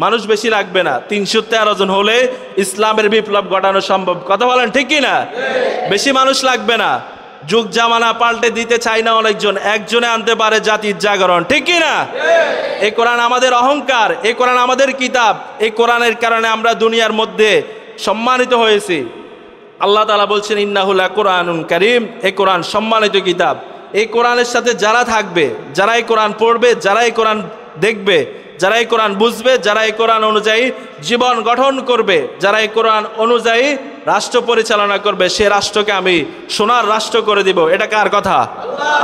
মানুষ বেশি লাগবে না, 313 জন হলে ইসলামের বিপ্লব ঘটানো সম্ভব। কথা বলেন ঠিক কি না? বেশি মানুষ লাগবে না। যুগ জামানা পাল্টে দিতে চাই না অনেকজন, একজনে আনতে পারে জাতির জাগরণ, ঠিক কি না? এই কোরআন আমাদের অহংকার, এই কোরআন আমাদের কিতাব, এই কোরআনের কারণে আমরা দুনিয়ার মধ্যে সম্মানিত হয়েছি। আল্লাহ তাআলা বলছেন ইন্নাহু লাকুরআনুন কারীম, এই কোরআন সম্মানিত কিতাব। এই কোরআনের সাথে যারা থাকবে, যারা এই কোরআন পড়বে, যারা এই কোরআন দেখবে, যারা এই কোরআন বুঝবে, যারা এই কোরআন অনুযায়ী জীবন গঠন করবে, যারা এই কোরআন অনুযায়ী রাষ্ট্র পরিচালনা করবে, সে রাষ্ট্রকে আমি সোনার রাষ্ট্র করে দিব। এটা কার কথা?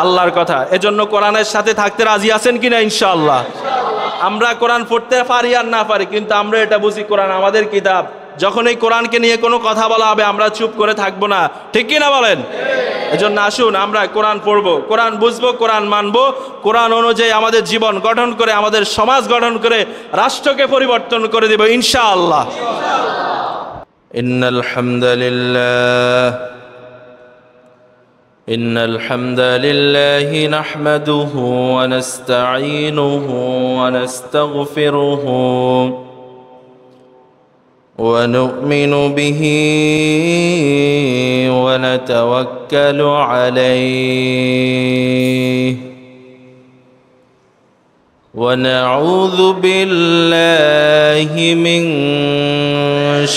আল্লাহর কথা। এজন্য কোরআনের সাথে থাকতে রাজি আছেন কিনা? ইনশাআল্লাহ। আমরা কোরআন পড়তে পারি আর না পারি, কিন্তু আমরা এটা বুঝি কোরআন আমাদের কিতাব। যখন এই কোরআনকে নিয়ে কোনো কথা বলা হবে আমরা চুপ করে থাকবো না, ঠিক কি না বলেন? এজন্য আসুন আমরা কোরআন পড়বো, কোরআন বুঝবো, কোরআন মানবো, কোরআন অনুযায়ী আমাদের জীবন গঠন করে, আমাদের সমাজ গঠন করে রাষ্ট্রকে পরিবর্তন করে দেব ইনশাআল্লাহ। ইন্নাল হামদালিল্লাহি নাহমাদুহু ওয়া নাস্তাঈনুহু ওয়া নাস্তাগফিরুহু ونؤمن به ونتوكل عليه ونعوذ بالله من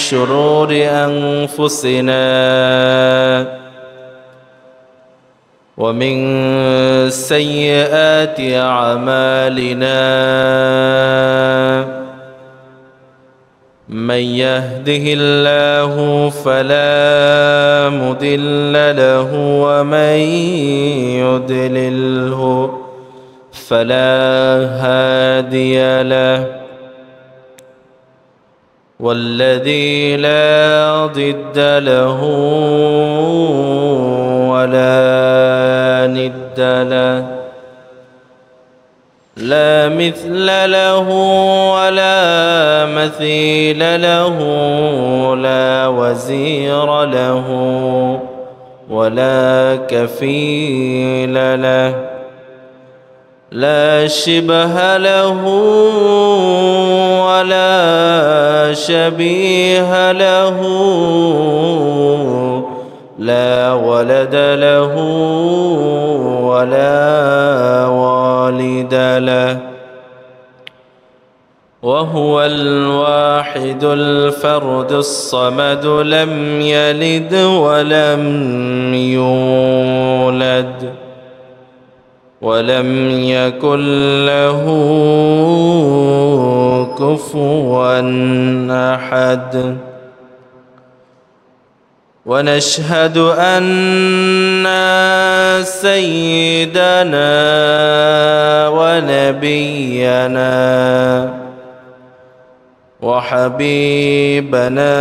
شرور أنفسنا ومن سيئات أعمالنا من يهده الله فلا مضل له ومن يضلله فلا هادي له والذي لا ضد له ولا ند له لا مثل له ولا مثيل له لا وزير له ولا كفيل له لا شبه له ولا شبيه له لا ولد له ولا والد له وهو الواحد الفرد الصمد لم يلد ولم يولد ولم يكن له كفوا أحد ونشهد أن سيدنا ونبينا وحبيبنا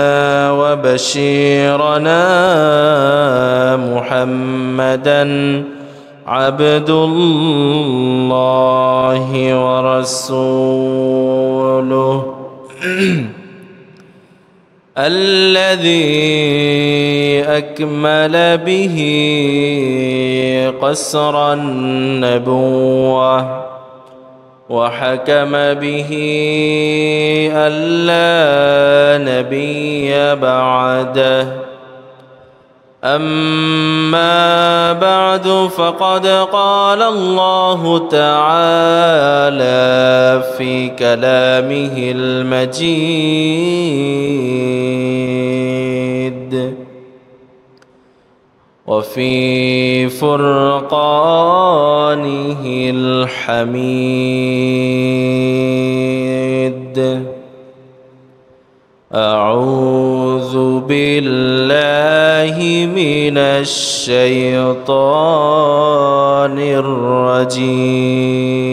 وبشيرنا محمدًا عبد الله ورسوله الذي أكمل به قصر النبوة وحكم به ألا نبي بعده أما بعد فقد قال الله تعالى في كلامه المجيد وفي فرقانه الحميد أعوذ بالله من الشيطان الرجيم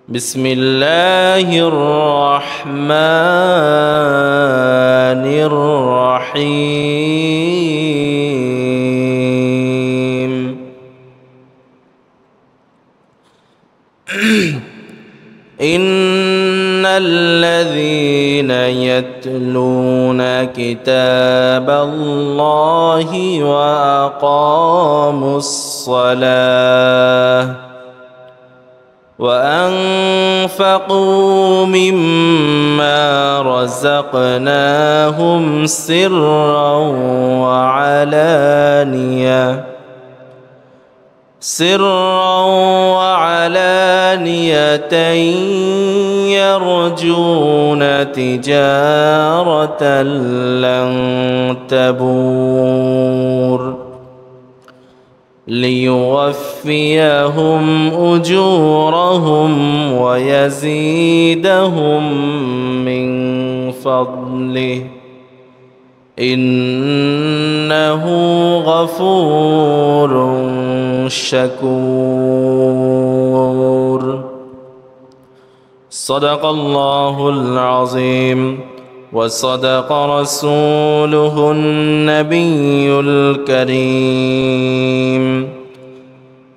بسم الله الرحمن الرحيم إن الذين يتلون كتاب الله وأقاموا الصلاة وأنفقوا مما رزقناهم سرا وعلانية يرجون تجارة لن تبور ليوفيهم أجورهم ويزيدهم من فضله إنه غفور شكور صدق الله العظيم وصدق رسوله النبي الكريم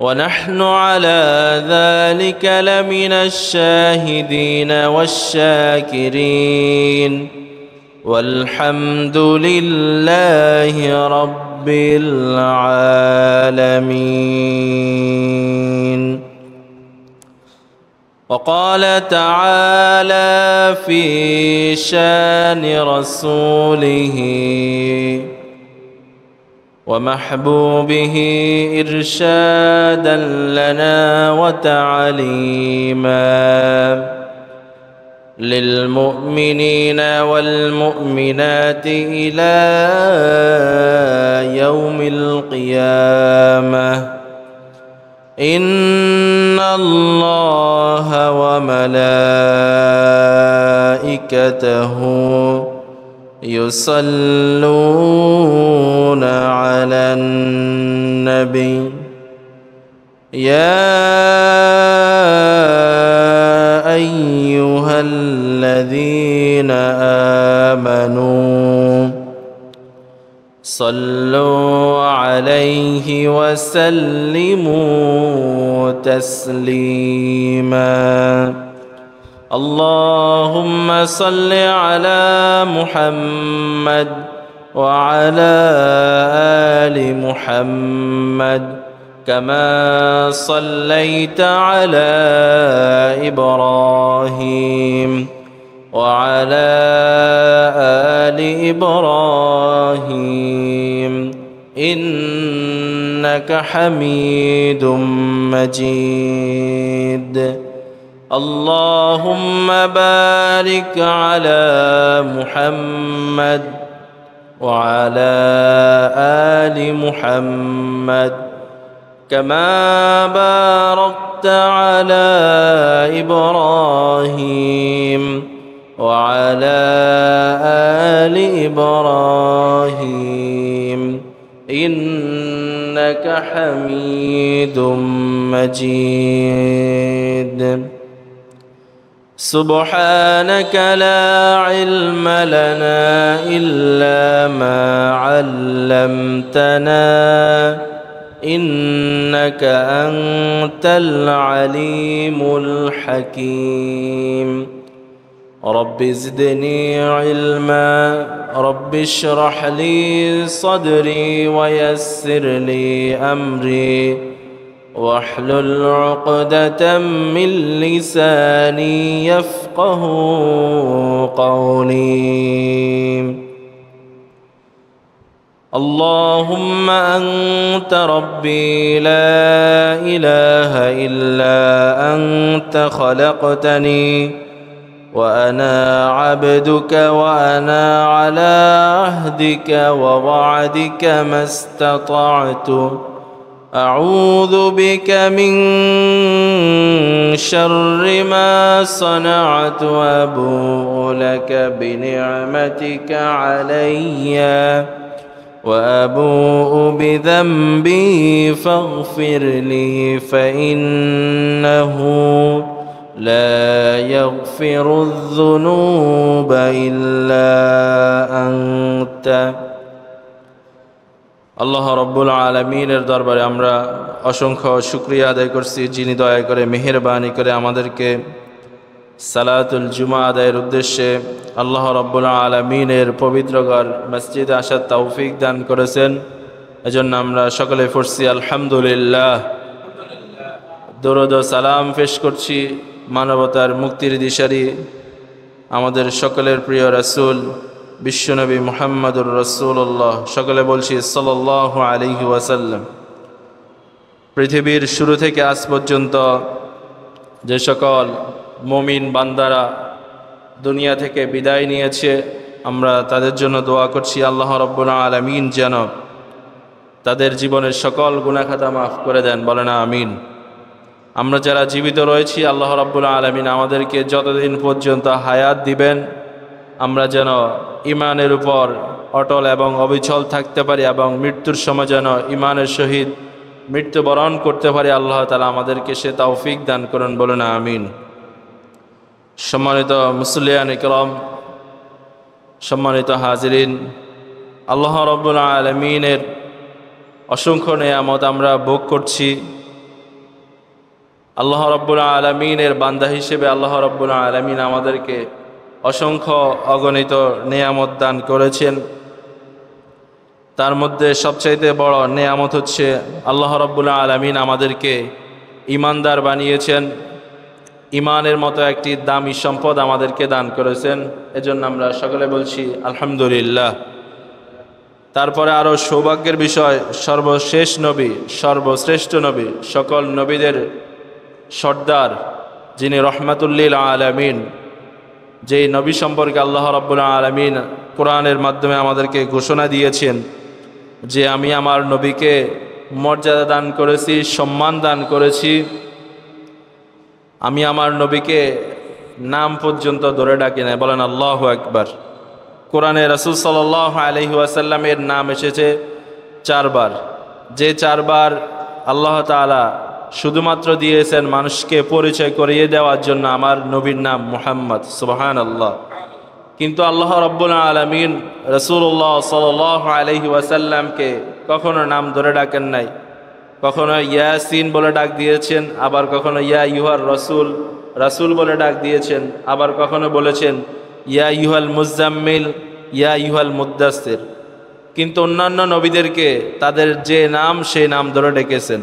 ونحن على ذلك لمن الشاهدين والشاكرين والحمد لله رب العالمين. وقال تعالى في شان رسوله ومحبوبه إرشادا لنا وتعليما للمؤمنين والمؤمنات إلى يوم القيامة إن الله وملائكته يصلون على النبي يا أيها الذين آمنوا صلوا عليه وسلموا تسليما. اللهم صل على محمد وعلى آل محمد كما صليت على إبراهيم وعلى آل إبراهيم إنك حميد مجيد. اللهم بارك على محمد وعلى آل محمد كما باركت على إبراهيم وعلى آل إبراهيم إنك حميد مجيد. سبحانك لا علم لنا إلا ما علمتنا إنك أنت العليم الحكيم. رب زدني علما رب اشرح لي صدري ويسر لي أمري واحلل عقدة من لساني يفقه قولي. اللهم أنت ربي لا إله إلا أنت خلقتني وأنا عبدك وأنا على عهدك ووعدك ما استطعت أعوذ بك من شر ما صنعت وأبوء لك بنعمتك علي وأبوء بذنبي فاغفر لي فإنه لا يغفر الذنوب إلا أنت. আল্লাহ রব্বুল আলামিনের দরবারে আমরা অসংখ্য শুকরিয়া আদায় করছি, যিনি দয়া করে মেহেরবানি করে আমাদেরকে সালাতুল জুমা আদায়ের উদ্দেশ্যে আল্লাহ রব্বুল আলামিনের পবিত্র ঘর মসজিদে আসার তৌফিক দান করেছেন। এজন্য আমরা সকলে পড়ছি আলহামদুলিল্লাহ। দরুদ ও সালাম পেশ করছি মানবতার মুক্তির দিশারি আমাদের সকলের প্রিয় রাসূল বিশ্বনবী মুহাম্মদুর রাসূলুল্লাহ, সকলে বলছি সাল্লাল্লাহু আলাইহি ওয়াসাল্লাম। পৃথিবীর শুরু থেকে আজ পর্যন্ত যে সকল মুমিন বান্দারা দুনিয়া থেকে বিদায় নিয়েছে, আমরা তাদের জন্য দোয়া করছি আল্লাহ রাব্বুল আলামিন যেন তাদের জীবনের সকল গুনাহ খাতা মাফ করে দেন, বলেন আমিন। আমরা যারা জীবিত রয়েছি, আল্লাহ রাব্বুল আলামিন আমাদেরকে যতদিন পর্যন্ত হায়াত দিবেন আমরা যেন ইমানের উপর অটল এবং অবিচল থাকতে পারি এবং মৃত্যুর সময় যেন ইমানের সহিত মৃত্যুবরণ করতে পারি। আল্লাহ তাআলা আমাদেরকে সে তৌফিক দান করুন, বলুন আমিন। সম্মানিত মুসল্লিয়ান ইকরাম, সম্মানিত হাজিরিন, আল্লাহ রাব্বুল আলামিনের অসংখ্য নেয়ামত আমরা ভোগ করছি। আল্লাহ রাব্বুল আলামিনের বান্দা হিসেবে আল্লাহ রাব্বুল আলামিন আমাদেরকে অসংখ্য অগণিত নেয়ামত দান করেছেন। তার মধ্যে সবচাইতে বড় নেয়ামত হচ্ছে আল্লাহ রাব্বুল আলামিন আমাদেরকে ঈমানদার বানিয়েছেন। ঈমানের মতো একটি দামি সম্পদ আমাদেরকে দান করেছেন, এজন্য আমরা সকলে বলছি আলহামদুলিল্লাহ। তারপরে আরও সৌভাগ্যের বিষয়, সর্বশেষ নবী, সর্বশ্রেষ্ঠ নবী, সকল নবীদের সর্দার, যিনি রহমাতুল্লিল আলামিন, যেই নবী সম্পর্কে আল্লাহ রাব্বুল আলামিন কোরআনের মাধ্যমে আমাদেরকে ঘোষণা দিয়েছেন যে আমি আমার নবীকে মর্যাদা দান করেছি, সম্মান দান করেছি, আমি আমার নবীকে নাম পর্যন্ত ধরে ডাকি না, বলেন আল্লাহু আকবার। কোরআনে রাসূল সাল্লাল্লাহু আলাইহি ওয়াসাল্লামের নাম এসেছে 4 বার, যে 4 বার আল্লাহ তাআলা শুধুমাত্র দিয়েছেন মানুষকে পরিচয় করিয়ে দেওয়ার জন্য আমার নবীর নাম মুহাম্মদ, সুবহানাল্লাহ। কিন্তু আল্লাহ রাব্বুল আলামিন রাসূলুল্লাহ সাল্লাল্লাহু আলাইহি ওয়াসাল্লামকে কখনো নাম ধরে ডাকেন নাই। কখনো ইয়াসিন বলে ডাক দিয়েছেন, আবার কখনো ইয়া ইউহার রাসূল, রাসূল বলে ডাক দিয়েছেন, আবার কখনো বলেছেন ইয়া ইউহাল মুজাম্মিল, ইয়া ইউহাল মুদ্দাসসির। কিন্তু অন্যান্য নবীদেরকে তাদের যে নাম সেই নাম ধরে ডেকেছেন।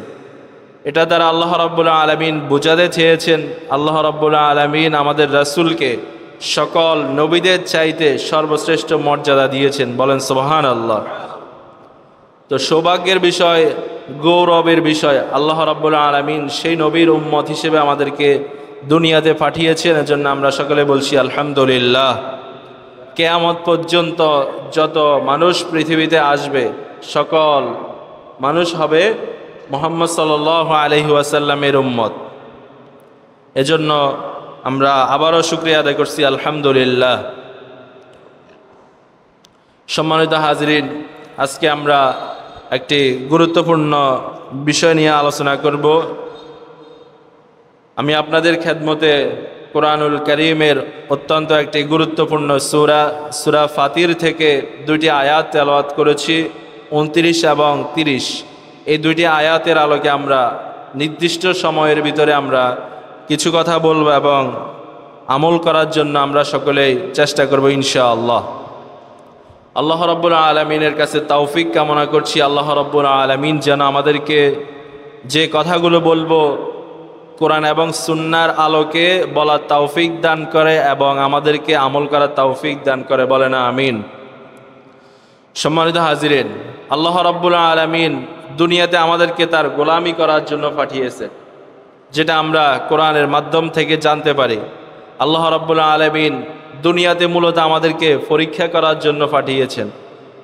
এটা দ্বারা আল্লাহ রাব্বুল আলামিন বোঝাতে চেয়েছেন আল্লাহ রাব্বুল আলামিন আমাদের রাসূলকে সকল নবীদের চাইতে সর্বশ্রেষ্ঠ মর্যাদা দিয়েছেন, বলেন সুবহানাল্লাহ। তো সৌভাগ্যের বিষয়, গৌরবের বিষয়, আল্লাহ রাব্বুল আলামিন সেই নবীর উম্মত হিসেবে আমাদেরকে দুনিয়াতে পাঠিয়েছেন, এজন্য আমরা সকলে বলছি আলহামদুলিল্লাহ। কিয়ামত পর্যন্ত যত মানুষ পৃথিবীতে আসবে সকল মানুষ হবে মুহাম্মদ সাল্লাল্লাহু আলাইহি ওয়াসাল্লামের উম্মত। এজন্য আমরা আবারও শুকরিয়া আদায় করছি আলহামদুলিল্লাহ। সম্মানিত হাজিরিন, আজকে আমরা একটি গুরুত্বপূর্ণ বিষয় নিয়ে আলোচনা করব। আমি আপনাদের খেদমতে কোরআনুল কারীমের অত্যন্ত একটি গুরুত্বপূর্ণ সূরা ফাতির থেকে 2টি আয়াত তেলাওয়াত করেছি, 29 এবং 30। এই 2টি আয়াতের আলোকে আমরা নির্দিষ্ট সময়ের ভিতরে আমরা কিছু কথা বলবো এবং আমল করার জন্য আমরা সকলেই চেষ্টা করব ইনশাআল্লাহ। আল্লাহ রাব্বুল আলামিনের কাছে তৌফিক কামনা করছি আল্লাহ রাব্বুল আলামিন যেন আমাদেরকে যে কথাগুলো বলবো কোরআন এবং সুন্নাহর আলোকে বলার তৌফিক দান করে এবং আমাদেরকে আমল করার তৌফিক দান করে, বলেন আমিন। সম্মানিত হাজিরিন, আল্লাহ রাব্বুল আলামিন দুনিয়াতে আমাদেরকে তার গোলামি করার জন্য পাঠিয়েছে, যেটা আমরা কোরআনের মাধ্যম থেকে জানতে পারি। আল্লাহ রাব্বুল আলামিন দুনিয়াতে মূলত আমাদেরকে পরীক্ষা করার জন্য পাঠিয়েছেন।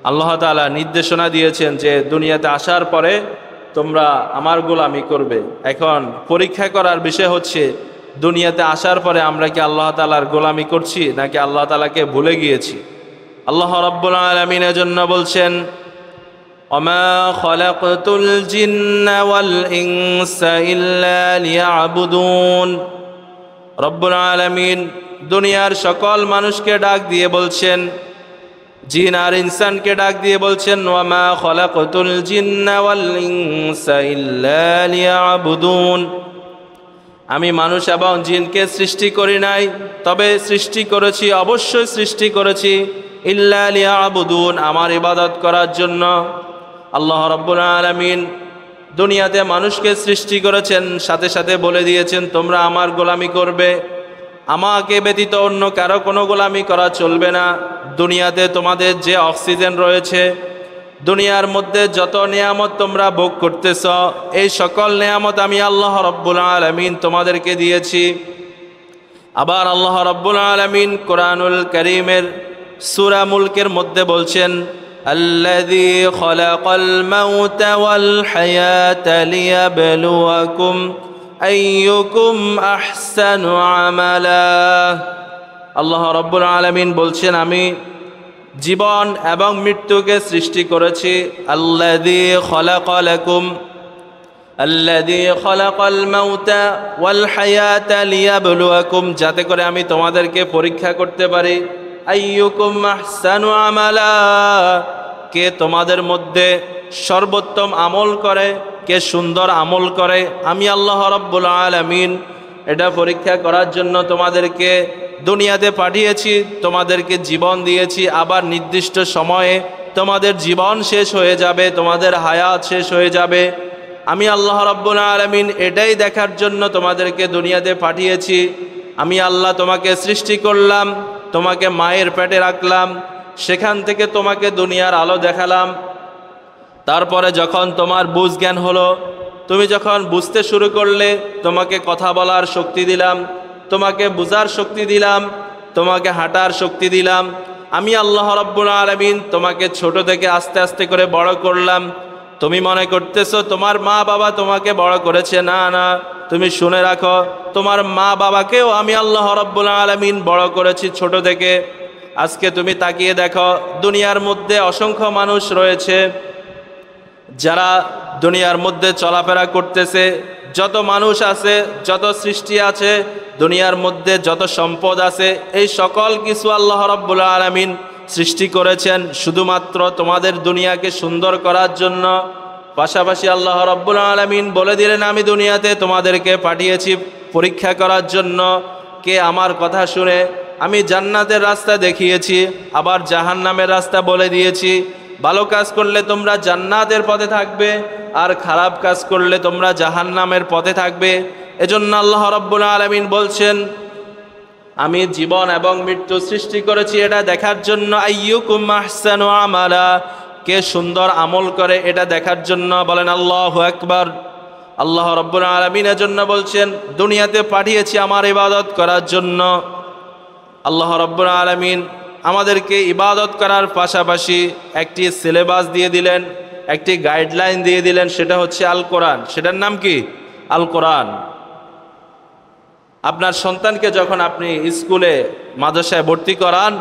আল্লাহ তাআলা নির্দেশনা দিয়েছেন যে দুনিয়াতে আসার পরে তোমরা আমার গোলামি করবে। এখন পরীক্ষা করার বিষয় হচ্ছে দুনিয়াতে আসার পরে আমরা কি আল্লাহ তাআলার গোলামি করছি নাকি আল্লাহ তাআলাকে ভুলে গিয়েছি। আল্লাহ রাব্বুল আলামিন এজন্য বলছেন ওমা খলাকতুল জিন্না ওয়াল ইনসা ইল্লা লিয়াবুদুন। রব্বুল আলামিন দুনিয়ার সকল মানুষকে ডাক দিয়ে বলছেন, জিন আর ইনসানকে ডাক দিয়ে বলছেন ওয়ামা খলাকতুল জিন্না ওয়াল ইনসা ইল্লা লিয়াবুদুন। আমি মানুষ এবং জিনকে সৃষ্টি করি নাই, তবে সৃষ্টি করেছি, অবশ্যই সৃষ্টি করেছি ইল্লা লিয়াবুদুন, আমার ইবাদত করার জন্য। আল্লাহ রাব্বুল আলামিন দুনিয়াতে মানুষকে সৃষ্টি করেছেন, সাথে সাথে বলে দিয়েছেন তোমরা আমার গোলামি করবে, আমাকে ব্যতীত অন্য কারো কোনো গোলামি করা চলবে না। দুনিয়াতে তোমাদের যে অক্সিজেন রয়েছে, দুনিয়ার মধ্যে যত নেয়ামত তোমরা ভোগ করতেছ, এই সকল নেয়ামত আমি আল্লাহ রাব্বুল আলামিন তোমাদেরকে দিয়েছি। আবার আল্লাহ রাব্বুল আলামিন কোরআনুল কারীমের সূরা মুলকের মধ্যে বলছেন, আল্লাযী খালাকাল মাউতা ওয়াল হায়াতা লিয়াবলুয়াকুম আইয়ুকুম আহসানু আমালা। আল্লাহ রাব্বুল আলামিন বলছেন, আমি জীবন এবং মৃত্যুকে সৃষ্টি করেছি। আল্লাযী খালাকা লাকুম, আল্লাযী খালাকাল মাউতা ওয়াল হায়াতা লিয়াবলুয়াকুম, যাতে করে আমি তোমাদেরকে পরীক্ষা করতে পারি। আইয়ুকুম আহসানু আমালা, কে তোমাদের মধ্যে সর্বোত্তম আমল করে, কে সুন্দর আমল করে। আমি আল্লাহ রাব্বুল আলামিন এটা পরীক্ষা করার জন্য তোমাদেরকে দুনিয়াতে পাঠিয়েছি, তোমাদেরকে জীবন দিয়েছি। আবার নির্দিষ্ট সময়ে তোমাদের জীবন শেষ হয়ে যাবে, তোমাদের হায়াত শেষ হয়ে যাবে। আমি আল্লাহ রাব্বুল আলামিন এটাই দেখার জন্য তোমাদেরকে দুনিয়াতে পাঠিয়েছি। আমি আল্লাহ তোমাকে সৃষ্টি করলাম, তোমাকে মায়ের পেটে রাখলাম, সেখান থেকে তোমাকে দুনিয়ার আলো দেখালাম। তারপরে যখন তোমার বুঝ জ্ঞান হলো, তুমি যখন বুঝতে শুরু করলে, তোমাকে কথা বলার শক্তি দিলাম, তোমাকে বুঝার শক্তি দিলাম, তোমাকে হাঁটার শক্তি দিলাম। আমি আল্লাহ রাব্বুল আলামিন তোমাকে ছোট থেকে আস্তে আস্তে করে বড় করলাম। তুমি মনে করতেছো তোমার মা বাবা তোমাকে বড় করেছে, না না, তুমি শুনে রাখো, তোমার মা বাবাকেও আমি আল্লাহ রাব্বুল আলামিন বড় করেছি ছোট থেকে। আজকে তুমি তাকিয়ে দেখো, দুনিয়ার মধ্যে অসংখ্য মানুষ রয়েছে যারা দুনিয়ার মধ্যে চলাফেরা করতেছে। যত মানুষ আছে, যত সৃষ্টি আছে, দুনিয়ার মধ্যে যত সম্পদ আছে, এই সকল কিছু আল্লাহ রাব্বুল আলামিন সৃষ্টি করেছেন শুধুমাত্র তোমাদের দুনিয়াকে সুন্দর করার জন্য। পাশাপাশি আল্লাহ রাব্বুল আলামিন বলে দিলেন, আমি দুনিয়াতে তোমাদেরকে পাঠিয়েছি পরীক্ষা করার জন্য। কে আমার কথা শুনে, আমি জান্নাতের রাস্তা দেখিয়েছি, আবার জাহান্নামের রাস্তা বলে দিয়েছি। ভালো কাজ করলে তোমরা জান্নাতের পথে থাকবে, আর খারাপ কাজ করলে তোমরা জাহান্নামের পথে থাকবে। এজন্য আল্লাহ রাব্বুল আলামিন বলছেন, আমি জীবন এবং মৃত্যু সৃষ্টি করেছি এটা দেখার জন্য। আইয়ুকুম আহসানু আমালা, কে সুন্দর আমল করে এটা দেখার জন্য। বলেন আল্লাহু আকবার। আল্লাহ রাব্বুল আলামিন এজন্য বলছেন, দুনিয়াতে পাঠিয়েছি আমার ইবাদত করার জন্য। আল্লাহ রাব্বুল আলামিন আমাদেরকে ইবাদত করার পাশাপাশি একটি সিলেবাস দিয়ে দিলেন, একটি গাইডলাইন দিয়ে দিলেন, সেটা হচ্ছে আল কোরআন। সেটার নাম কি? আল কোরআন। আপনার সন্তানকে যখন আপনি স্কুলে মাদ্রাসায় ভর্তি করান,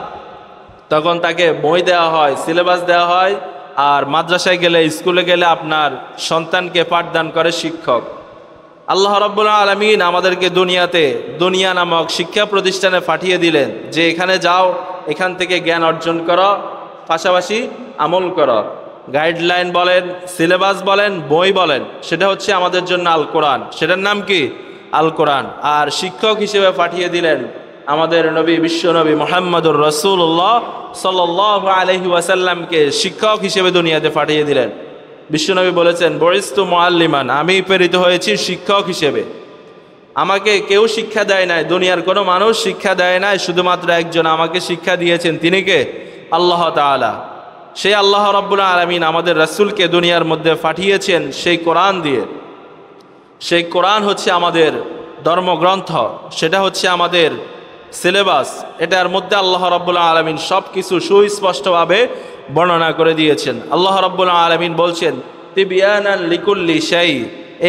তখন তাকে বই দেওয়া হয়, সিলেবাস দেওয়া হয়, আর মাদ্রাসায় গেলে, স্কুলে গেলে আপনার সন্তানকে পাঠদান করে শিক্ষক। আল্লাহ রাব্বুল আলামিন আমাদেরকে দুনিয়া নামক শিক্ষা প্রতিষ্ঠানে পাঠিয়ে দিলেন যে এখানে যাও, এখান থেকে জ্ঞান অর্জন করো, পাশাপাশি আমল করো। গাইডলাইন বলেন, সিলেবাস বলেন, বই বলেন, সেটা হচ্ছে আমাদের জন্য আল কোরআন। সেটার নাম কি? আল কোরআন। আর শিক্ষক হিসেবে পাঠিয়ে দিলেন আমাদের নবী, বিশ্বনবী মুহাম্মদুর রাসূলুল্লাহ সাল্লাল্লাহু আলাইহি ওয়াসাল্লামকে শিক্ষক হিসেবে দুনিয়াতে পাঠিয়ে দিলেন। বিশ্বনবী বলেছেন, বরিস্তু মুআল্লিমান, আমি প্রেরিত হয়েছি শিক্ষক হিসেবে। আমাকে কেউ শিক্ষা দেয় নাই, দুনিয়ার কোনো মানুষ শিক্ষা দেয় নাই, শুধুমাত্র একজন আমাকে শিক্ষা দিয়েছেন। তিনি কে? আল্লাহ তাআলা। সেই আল্লাহ রাব্বুল আলামিন আমাদের রাসূলকে দুনিয়ার মধ্যে পাঠিয়েছেন সেই কোরআন দিয়ে। সেই কোরআন হচ্ছে আমাদের ধর্মগ্রন্থ, সেটা হচ্ছে আমাদের সিলেবাস। এটার মধ্যে আল্লাহ রাব্বুল আলামিন সব কিছু সুস্পষ্টভাবে বর্ণনা করে দিয়েছেন। আল্লাহ রাব্বুল আলামিন বলছেন, তিবিয়ানান লিকুল্লি শাই,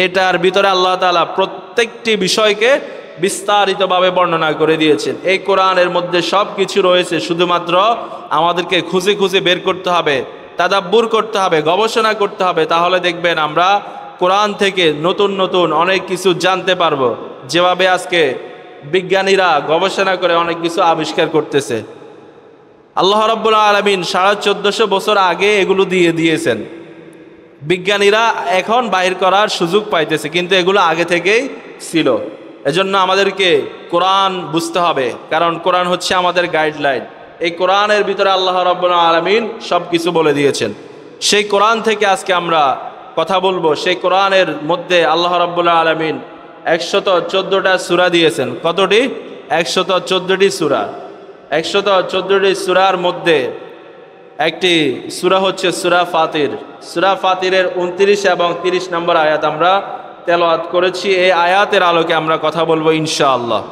এটার ভিতরে আল্লাহ তাআলা প্রত্যেকটি বিষয়কে বিস্তারিতভাবে বর্ণনা করে দিয়েছেন। এই কোরআনের মধ্যে সব কিছু রয়েছে, শুধুমাত্র আমাদেরকে খুঁজে খুঁজে বের করতে হবে, তাদাব্বুর করতে হবে, গবেষণা করতে হবে। তাহলে দেখবেন আমরা কোরআন থেকে নতুন নতুন অনেক কিছু জানতে পারবো। যেভাবে আজকে বিজ্ঞানীরা গবেষণা করে অনেক কিছু আবিষ্কার করতেছে, আল্লাহ রাব্বুল আলামিন 1450 বছর আগে এগুলো দিয়েছেন। বিজ্ঞানীরা এখন বাইর করার সুযোগ পাইতেছে, কিন্তু এগুলো আগে থেকেই ছিল। এজন্য আমাদেরকে কোরআন বুঝতে হবে, কারণ কোরআন হচ্ছে আমাদের গাইডলাইন। এই কোরআনের ভিতরে আল্লাহ রাব্বুল আলামিন সব কিছু বলে দিয়েছেন। সেই কোরআন থেকে আজকে আমরা কথা বলবো, সেই কোরআনের মধ্যে আল্লাহ রাব্বুল আলামিন 114টা সূরা দিয়েছেন। কতটি? 114টি সূরা। 114টি সূরার মধ্যে একটি সূরা হচ্ছে সূরা ফাতির। সূরা ফাতিরের 29 এবং 30 নম্বর আয়াত আমরা তেলাওয়াত করেছি। এই আয়াতের আলোকে আমরা কথা বলবো ইনশাআল্লাহ।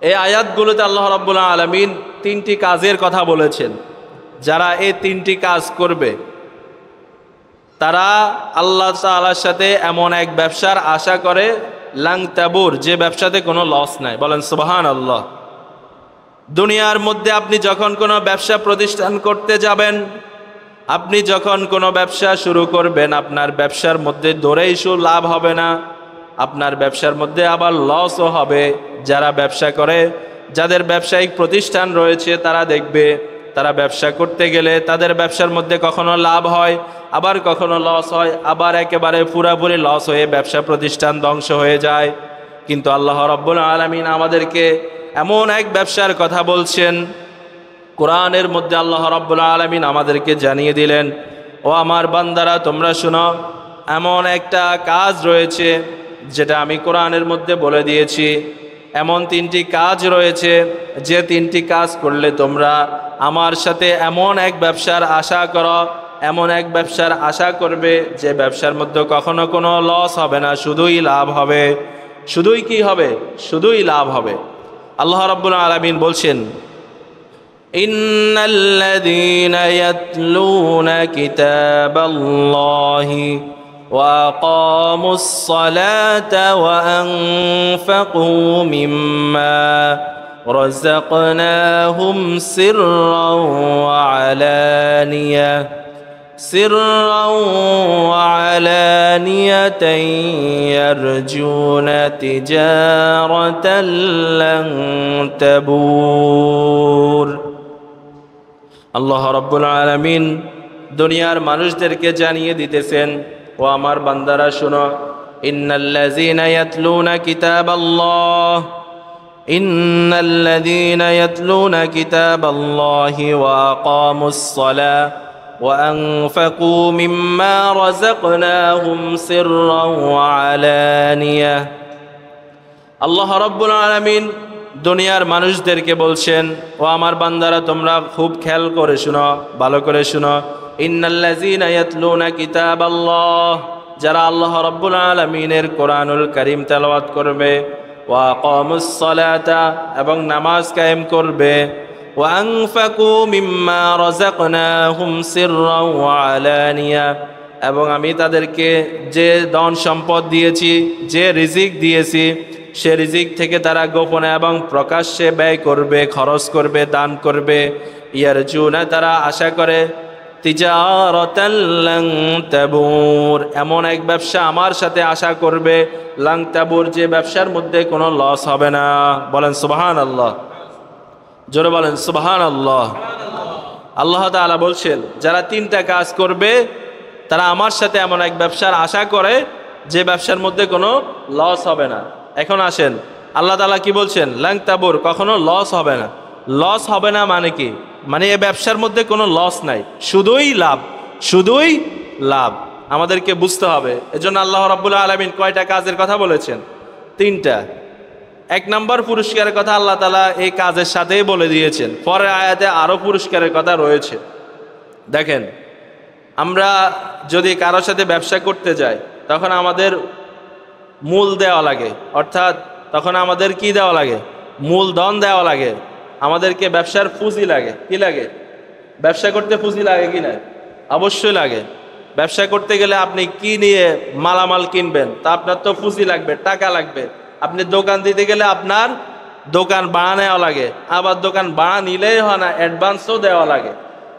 এই আয়াতগুলোতে আল্লাহ রাব্বুল আলামিন 3টি কাজের কথা বলেছেন। যারা এই 3টি কাজ করবে তারা আল্লাহ তাআলার সাথে এমন এক ব্যবসার আশা করে, লাং তাবুর, যে ব্যবসাতে কোনো লস নাই। বলেন সুবহানাল্লাহ। দুনিয়ার মধ্যে আপনি যখন কোনো ব্যবসা প্রতিষ্ঠান করতে যাবেন, আপনি যখন কোনো ব্যবসা শুরু করবেন, আপনার ব্যবসার মধ্যে দৌড়েই শুধু লাভ হবে না, আপনার ব্যবসার মধ্যে আবার লসও হবে। যারা ব্যবসা করে, যাদের ব্যবসায়িক প্রতিষ্ঠান রয়েছে, তারা দেখবে তারা ব্যবসা করতে গেলে তাদের ব্যবসার মধ্যে কখনো লাভ হয়, আবার কখনো লস হয়, আবার একেবারে পুরাপুরি লস হয়ে ব্যবসা প্রতিষ্ঠান ধ্বংস হয়ে যায়। কিন্তু আল্লাহ রাব্বুল আলামিন আমাদেরকে এমন এক ব্যবসার কথা বলছেন কোরআনের মধ্যে। আল্লাহ রাব্বুল আলামিন আমাদেরকে জানিয়ে দিলেন, ও আমার বান্দারা তোমরা শোনো, এমন একটা কাজ রয়েছে যেটা আমি কোরআনের মধ্যে বলে দিয়েছি। এমন 3টি কাজ রয়েছে, যে 3টি কাজ করলে তোমরা আমার সাথে এমন এক ব্যবসার আশা করো, এমন এক ব্যবসার আশা করবে যে ব্যবসার মধ্যে কখনো কোনো লস হবে না, শুধুই লাভ হবে। শুধুই কি হবে? শুধুই লাভ হবে। আল্লাহ রাব্বুল আলামিন বলছেন, ইন্নাল্লাযীনা ইয়াতলুনা কিতাবাল্লাহি ওয়া আকামুস সালাতা ওয়া আনফাকু মিম্মা রাযাকনাহুম সিররাও ওয়া আলানিয়া سرا وعلانية يرجون تجارة لن تبور। আল্লাহ রাব্বুল আলামিন দুনিয়ার মানুষদেরকে জানিয়ে দিতেছেন, ও আমার বান্দারা শোনো, ইন্নাল্লাযীনা ইয়াতলুনা কিতাবাল্লাহ, ইন্নাল্লাযীনা ইয়াতলুনা কিতাবাল্লাহি ওয়া আকামুস সালাহ وأنفقوا مما رزقناهم سرا وعلانية। আল্লাহ রাব্বুল আলামিন দুনিয়ার মানুষদেরকে বলছেন, ও আমার বান্দারা তোমরা খুব খেয়াল করে শুনো, ভালো করে শুনো। ইন্নাল্লাযীনা ইয়াতলুনা কিতাবাল্লাহ, যারা আল্লাহ রাব্বুল আলামিনের কোরআনুল কারীম তেলাওয়াত করবে, ওয়া আকামুস সালাতা, এবং নামাজ কায়েম করবে, وأنفقوا مما رزقناهم سرا وعلانية, এবং আমি তাদেরকে যে ধন সম্পদ দিয়েছি, যে রিজিক দিয়েছি, সে রিজিক থেকে তারা গোপনে এবং প্রকাশ্যে ব্যয় করবে, খরচ করবে, দান করবে। ইয়ারজুনা, তারা আশা করে, তিজারাতান লান তাবুর, এমন এক ব্যবসা আমার সাথে আশা করবে, লান তাবুর, যে ব্যবসার মধ্যে কোনো লস হবে না। বলেন সুবহানাল্লাহ, জোরে বলেন সুবহানাল্লাহ। আল্লাহ তাআলা বলছেন, যারা 3টা কাজ করবে তারা আমার সাথে এমন এক ব্যবসার আশা করে যে ব্যবসার মধ্যে কোনো লস হবে না। এখন আসেন, আল্লাহ তাআলা কি বলছেন? লাং তাবুর, কখনো লস হবে না। লস হবে না মানে কি? মানে এই ব্যবসার মধ্যে কোনো লস নাই, শুধুই লাভ, শুধুই লাভ। আমাদেরকে বুঝতে হবে। এজন্য আল্লাহ রাব্বুল আলামিন কয়টা কাজের কথা বলেছেন? 3টা। 1 নম্বর পুরস্কারের কথা আল্লাহ তাআলা এই কাজের সাথেই বলে দিয়েছেন। পরের আয়াতে আরও পুরস্কারের কথা রয়েছে। দেখেন, আমরা যদি কারোর সাথে ব্যবসা করতে যাই তখন আমাদের মূল দেওয়া লাগে, অর্থাৎ তখন আমাদের কি দেওয়া লাগে? মূলধন দেওয়া লাগে। আমাদেরকে ব্যবসার পুঁজি লাগে। কি লাগে? ব্যবসা করতে পুঁজি লাগে কি না? অবশ্যই লাগে। ব্যবসা করতে গেলে আপনি কি নিয়ে মালামাল কিনবেন, তা আপনার তো পুঁজি লাগবে, টাকা লাগবে। আপনি দোকান দিতে গেলে আপনার দোকান ভাড়া নেওয়া লাগে, আবার দোকান ভাড়া নিলেই হয় না, অ্যাডভান্সও দেওয়া লাগে।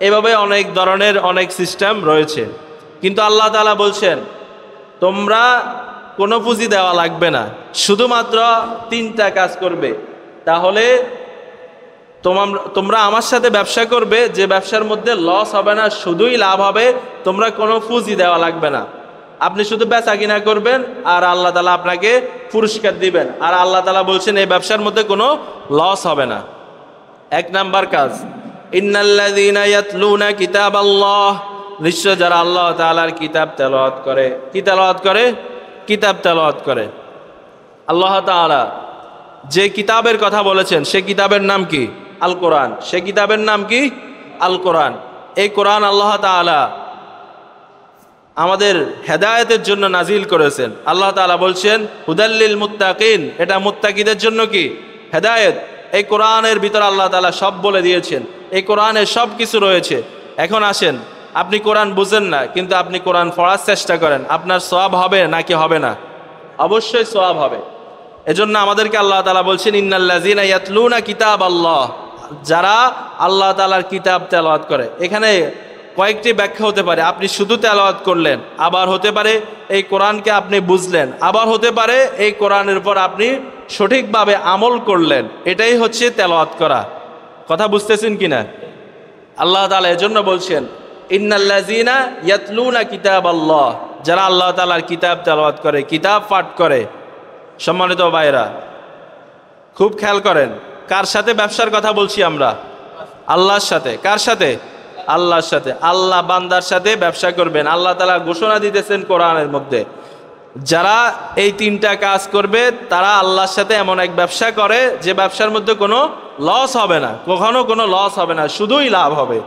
এভাবে অনেক ধরনের অনেক সিস্টেম রয়েছে। কিন্তু আল্লাহ তাআলা বলছেন, তোমরা কোনো পুঁজি দেওয়া লাগবে না, শুধুমাত্র 3টা কাজ করবে, তাহলে তোমরা আমার সাথে ব্যবসা করবে, যে ব্যবসার মধ্যে লস হবে না, শুধুই লাভ হবে। তোমরা কোনো পুঁজি দেওয়া লাগবে না, আপনি শুধু বেচা কিনা করবেন আর আল্লাহ তাআলা আপনাকে পুরস্কার দিবেন। আর আল্লাহ তাআলা বলছেন এই ব্যবসার মধ্যে কোনো লস হবে না। 1 নাম্বার কাজ, ইন্নাল্লাযীনা ইয়াতলুনা কিতাবাল্লাহ, নিশ্চয় যারা আল্লাহ তাআলার কিতাব তেলাওয়াত করে, কি তেলাওয়াত করে? কিতাব তেলাওয়াত করে। আল্লাহ তাআলা যে কিতাবের কথা বলেছেন সে কিতাবের নাম কি? আল কোরআন। সে কিতাবের নাম কি? আল কোরআন। এই কোরআন আল্লাহ তাআলা আমাদের হেদায়েতের জন্য নাজিল করেছেন। আল্লাহ তাআলা বলছেন হুদাল্লিল মুত্তাকিন, এটা মুত্তাকিদের জন্য কি? হেদায়েত। এই কোরআনের ভিতর আল্লাহ তাআলা সব বলে দিয়েছেন, এই কোরআনে সব কিছু রয়েছে। এখন আসেন, আপনি কোরআন বুঝেন না কিন্তু আপনি কোরআন পড়ার চেষ্টা করেন, আপনার সওয়াব হবে নাকি হবে না? অবশ্যই সওয়াব হবে। এজন্য আমাদেরকে আল্লাহ তাআলা বলছেন ইন্নাল্লাযীনা ইয়াতলুনা কিতাবাল্লাহ, যারা আল্লাহ তাআলার কিতাব তেলাওয়াত করে। এখানে কয়েকটি ব্যাখ্যা হতে পারে। আপনি শুধু তেলাওয়াত করলেন, আবার হতে পারে এই কোরআনকে আপনি বুঝলেন, আবার হতে পারে এই কোরআনের উপর আপনি সঠিকভাবে আমল করলেন। এটাই হচ্ছে তেলাওয়াত করা। কথা বুঝতেছেন কিনা? আল্লাহ তাআলা এজন্য বলছেন ইন্নাল্লাযীনা ইয়াতলুনা কিতাবাল্লাহ, যারা আল্লাহ তাআলার কিতাব তেলাওয়াত করে, কিতাব পাঠ করে। সম্মানিত ভাইরা, খুব খেয়াল করেন, কার সাথে ব্যবসার কথা বলছি আমরা? আল্লাহর সাথে। কার সাথে? আল্লাহর সাথে। আল্লাহ বান্দার সাথে ব্যবসা করবেন। আল্লাহ তাআলা ঘোষণা দিতেছেন কোরআনের মধ্যে, যারা এই তিনটা কাজ করবে তারা আল্লাহর সাথে এমন এক ব্যবসা করে যে ব্যবসার মধ্যে কোনো লস হবে না, কখনো কোনো লস হবে না, শুধুই লাভ হবে।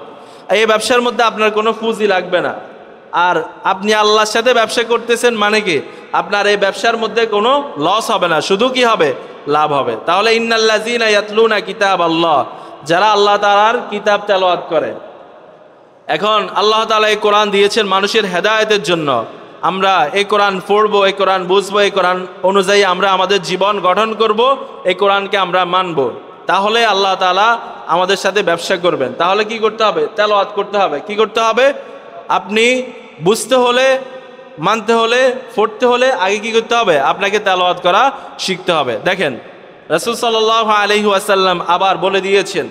এই ব্যবসার মধ্যে আপনার কোনো পুঁজি লাগবে না। আর আপনি আল্লাহর সাথে ব্যবসা করতেছেন মানে কি? আপনার এই ব্যবসার মধ্যে কোনো লস হবে না, শুধু কি হবে? লাভ হবে। তাহলে ইন্নাল্লাযীনা ইয়াতলুনা কিতাবাল্লাহ, যারা আল্লাহ তাআলার কিতাব তেলাওয়াত করে। এখন আল্লাহ তাআলা এই কোরআন দিয়েছেন মানুষের হেদায়েতের জন্য। আমরা এই কোরআন পড়বো, এই কোরআন বুঝবো, এই কোরআন অনুযায়ী আমরা আমাদের জীবন গঠন করব, এই কোরআনকে আমরা মানব। তাহলে আল্লাহ তাআলা আমাদের সাথে ব্যবসা করবেন। তাহলে কি করতে হবে? তেলাওয়াত করতে হবে। কি করতে হবে? আপনি বুঝতে হলে, মানতে হলে, পড়তে হলে আগে কি করতে হবে? আপনাকে তেলাওয়াত করা শিখতে হবে। দেখেন রাসূল সাল্লাল্লাহু আলাইহি ওয়াসাল্লাম আবার বলে দিয়েছেন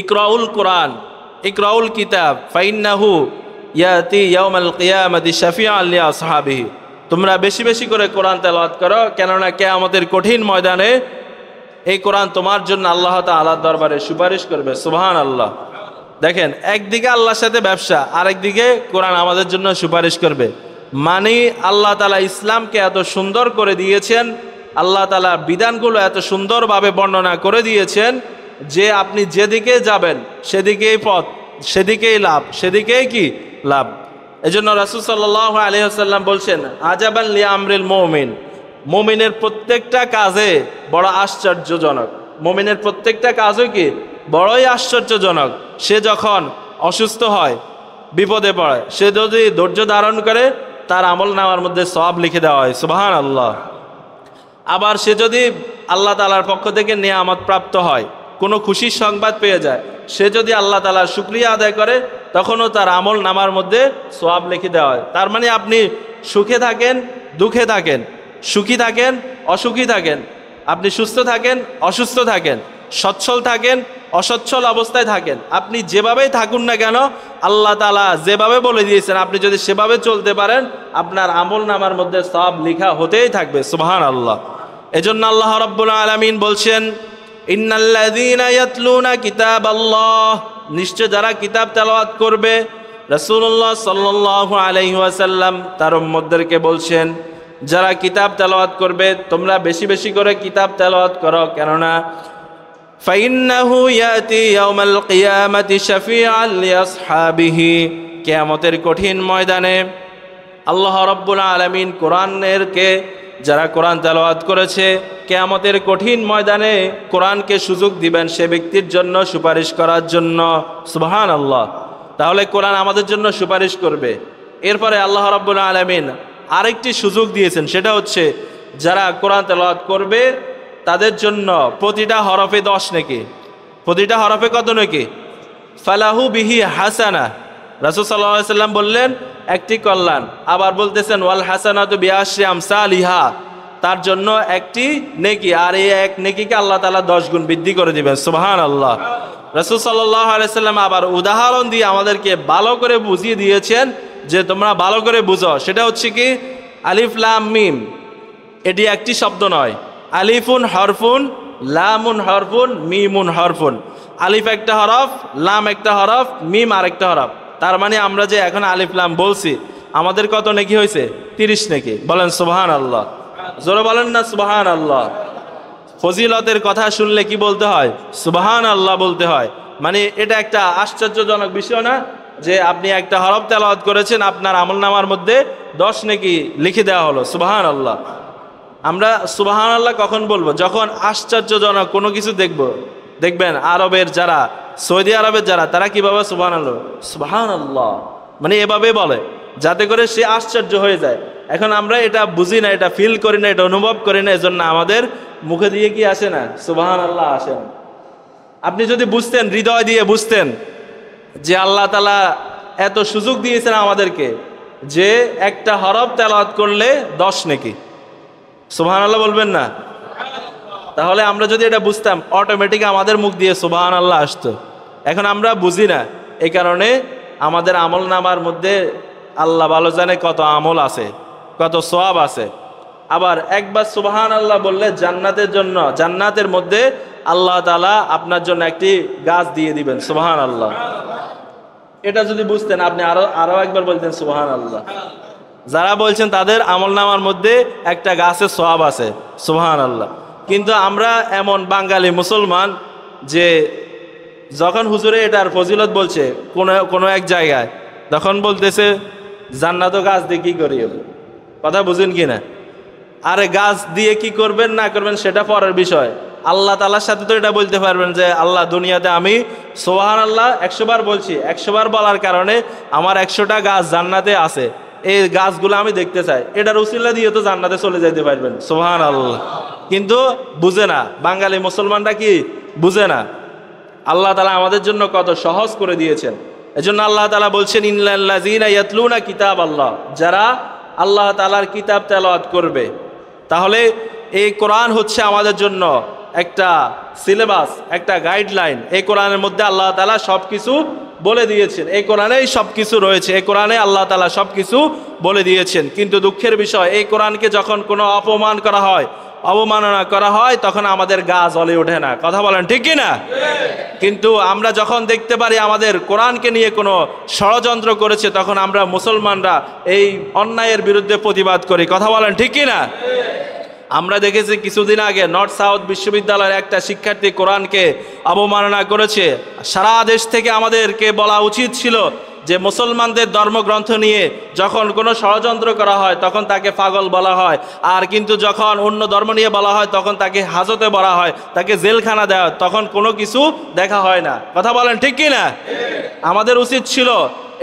ইকরাউল কোরআন, ইকরাউল কিতাব ফাইন্নাহু ইয়াতি ইয়াউমাল কিয়ামাতি শাফিআন লিআসহাবিহি। তোমরা বেশি বেশি করে কোরআন তেলাওয়াত করো, কেননা কিয়ামতের কঠিন ময়দানে এই কোরআন তোমার জন্য আল্লাহ তাআলার দরবারে সুপারিশ করবে। সুবহানাল্লাহ। দেখেন, একদিকে আল্লাহর সাথে ব্যবসা, আরেকদিকে কোরআন আমাদের জন্য সুপারিশ করবে। মানে আল্লাহ তাআলা ইসলামকে এত সুন্দর করে দিয়েছেন, আল্লাহ তাআলা বিধানগুলো এত সুন্দরভাবে বর্ণনা করে দিয়েছেন যে আপনি যেদিকে যাবেন সেদিকেই পথ, সেদিকেই লাভ, সেদিকেই কি লাভ। এজন্য রাসূল সাল্লাল্লাহু আলাইহি ওয়াসাল্লাম বলছেন আজাবান লিআমরিল মুমিন, মুমিনের প্রত্যেকটা কাজে বড় আশ্চর্যজনক। মুমিনের প্রত্যেকটা কাজও কি বড়ই আশ্চর্যজনক। সে যখন অসুস্থ হয়, বিপদে পড়ে, সে যদি ধৈর্য ধারণ করে তার আমল নামার মধ্যে সওয়াব লিখে দেওয়া হয়। সুবহানাল্লাহ। আবার সে যদি আল্লাহ তাআলার পক্ষ থেকে নিয়ামত প্রাপ্ত হয়, কোনো খুশির সংবাদ পেয়ে যায়, সে যদি আল্লাহ তাআলার শুকরিয়া আদায় করে তখনও তার আমল নামার মধ্যে সওয়াব লিখে দেওয়া হয়। তার মানে আপনি সুখে থাকেন, দুঃখে থাকেন, সুখী থাকেন, অসুখী থাকেন, আপনি সুস্থ থাকেন, অসুস্থ থাকেন, সচ্ছল থাকেন, অসচ্ছল অবস্থায় থাকেন, আপনি যেভাবেই থাকুন না কেন আল্লাহ তাআলা যেভাবে বলে দিয়েছেন আপনি যদি সেভাবে চলতে পারেন আপনার আমল নামার মধ্যে সওয়াব লেখা হতেই থাকবে। সুবহানাল্লাহ। এজন্য আল্লাহ রাব্বুল আলামিন বলছেন ইন্নাল্লাযীনা ইয়াতলুনা কিতাবাল্লাহ, নিশ্চয় যারা কিতাব তেলাওয়াত করবে। রাসূলুল্লাহ সাল্লাল্লাহু আলাইহি ওয়াসাল্লাম তার উম্মতদেরকে বলছেন যারা কিতাব তেলাওয়াত করবে তোমরা বেশি বেশি করে কিতাব তেলাওয়াত করো, কেননা ফাইন্নাহু ইয়াতি ইয়াউমাল কিয়ামাতি শাফিআন লিআসহাবিহি, কিয়ামতের কঠিন ময়দানে আল্লাহ রাব্বুল আলামিন কোরআনেরকে যারা কোরআন তেলাওয়াত করেছে কিয়ামতের কঠিন ময়দানে কোরআনকে সুযোগ দিবেন সে ব্যক্তির জন্য সুপারিশ করার জন্য। সুবহানাল্লাহ। তাহলে কোরআন আমাদের জন্য সুপারিশ করবে। এরপরে আল্লাহ রাব্বুল আলামিন আরেকটি সুযোগ দিয়েছেন, সেটা হচ্ছে যারা কোরআন তেলাওয়াত করবে তাদের জন্য প্রতিটা হরফে 10 নেকি। প্রতিটা হরফে কত নেকি? ফালাহু বিহি হাসানা। রাসূল সাল্লাল্লাহু আলাইহি সাল্লাম বললেন একটি কল্যাণ। আবার বলতেছেন ওয়াল হাসানাতু বিআশরি আমসালিহা, তার জন্য একটি নেকি, আর এই এক নেকিকে আল্লাহ তাআলা 10 গুণ বৃদ্ধি করে দিবেন। সুবহানাল্লাহ। রাসূল সাল্লাল্লাহু আলাইহি সাল্লাম আবার উদাহরণ দিয়ে আমাদেরকে ভালো করে বুঝিয়ে দিয়েছেন যে তোমরা ভালো করে বুঝো। সেটা হচ্ছে কি আলিফ লাম মিম, এটি একটি শব্দ নয়। আলিফুন হরফুন, লামুন হরফুন, মিমুন হরফুন। আলিফ একটা হরফ, লাম একটা হরফ, মিম আরেকটা হরফ। তার মানে আমরা যে এখন আলিফ লাম বলছি আমাদের কত নেকি হয়েছে? 30 নেকি। বলেন সুবহানাল্লাহ, জোরে বলেন না সুবহানাল্লাহ। ফজিলতের কথা শুনলে কি বলতে হয়? সুবহানাল্লাহ বলতে হয়। মানে এটা একটা আশ্চর্যজনক বিষয় না যে আপনি একটা হরফ তেলাওয়াত করেছেন, আপনার আমলনামার মধ্যে 10 নেকি লিখে দেওয়া হলো। সুবহানাল্লাহ। আমরা সুবহানাল্লাহ কখন বলবো? যখন আশ্চর্যজনক কোনো কিছু দেখবেন আরবের যারা, সৌদি আরবের যারা, তারা কিভাবে সুবহানাল্লাহ সুবহানাল্লাহ মানে এভাবে বলে, যাতে করে সে আশ্চর্য হয়ে যায়। এখন আমরা এটা বুঝি না, এটা ফিল করি না, এটা অনুভব করি না, এজন্য আমাদের মুখে দিয়ে কি আসে না? সুবহানাল্লাহ আসে না। আপনি যদি বুঝতেন, হৃদয় দিয়ে বুঝতেন যে আল্লাহ তাআলা এত সুযোগ দিয়েছেন আমাদেরকে যে একটা হরফ তেলাওয়াত করলে 10 নেকি, সুবহানাল্লাহ বলবেন না? তাহলে আমরা যদি এটা বুঝতাম, অটোমেটিক আমাদের মুখ দিয়ে সুবহানাল্লাহ আসতো। এখন আমরা বুঝি না, এই কারণে আমাদের আমল নামার মধ্যে আল্লাহ ভালো জানে কত আমল আছে, কত সওয়াব আছে। আবার একবার সুবহানাল্লাহ বললে জান্নাতের জন্য, জান্নাতের মধ্যে আল্লাহ তাআলা আপনার জন্য একটি গাছ দিয়ে দিবেন। সুবহানাল্লাহ। এটা যদি বুঝতেন, আপনি আরো একবার বলতেন সুবহানাল্লাহ। যারা বলছেন তাদের আমলনামার মধ্যে একটা গাছের সওয়াব আছে। সুবহানাল্লাহ। কিন্তু আমরা এমন বাঙালি মুসলমান যে যখন হুজুরে এটার ফজিলত বলছে কোনো এক জায়গায়, তখন বলতেছে জান্নাত গাছ দিয়ে কি করি? কথা বুঝেন কি না? আরে গাছ দিয়ে কি করবেন না করবেন সেটা পরের বিষয়। আল্লাহ তাআলার সাথে তো এটা বলতে পারবেন যে আল্লাহ, দুনিয়াতে আমি সুবহানাল্লাহ 100 বার বলছি, 100 বার বলার কারণে আমার 100টা গাছ জান্নাতে আছে, এই গাছগুলো আমি দেখতে চাই। এটার উসিলা দিয়ে তো জান্নাতে চলে যেতে পারবেন। সুবহানাল্লাহ। কিন্তু বুঝে না, বাঙালি মুসলমানরা কি বুঝে না আল্লাহ তাআলা আমাদের জন্য কত সহজ করে দিয়েছেন। এজন্য আল্লাহ তাআলা বলছেন ইন্নাল্লাযীনা ইয়াতলুনা কিতাবাল্লাহ, যারা আল্লাহ তাআলার কিতাব তেলাওয়াত করবে। তাহলে এই কোরআন হচ্ছে আমাদের জন্য একটা সিলেবাস, একটা গাইডলাইন। এই কোরআনের মধ্যে আল্লাহ তাআলা সব কিছু বলে দিয়েছেন, এই কোরআনেই সব কিছু রয়েছে, এই কোরআনে আল্লাহ তাআলা সব কিছু বলে দিয়েছেন। কিন্তু দুঃখের বিষয়, এই কোরআনকে যখন কোনো অপমান করা হয়, অবমাননা করা হয়, তখন আমাদের গা জ্বলে ওঠে না। কথা বলেন ঠিক কি না? কিন্তু আমরা যখন দেখতে পারি আমাদের কোরআনকে নিয়ে কোনো ষড়যন্ত্র করেছে, তখন আমরা মুসলমানরা এই অন্যায়ের বিরুদ্ধে প্রতিবাদ করি। কথা বলেন ঠিক কি না? আমরা দেখেছি কিছুদিন আগে নর্থ সাউথ বিশ্ববিদ্যালয়ের একটা শিক্ষার্থী কোরআনকে অবমাননা করেছে। সারা দেশ থেকে আমাদেরকে বলা উচিত ছিল যে মুসলমানদের ধর্মগ্রন্থ নিয়ে যখন কোনো ষড়যন্ত্র করা হয় তখন তাকে পাগল বলা হয়, আর কিন্তু যখন অন্য ধর্ম নিয়ে বলা হয় তখন তাকে হাজতে বলা হয়, তাকে জেলখানা দেওয়া হয়, তখন কোনো কিছু দেখা হয় না। কথা বলেন ঠিক কি না? আমাদের উচিত ছিল,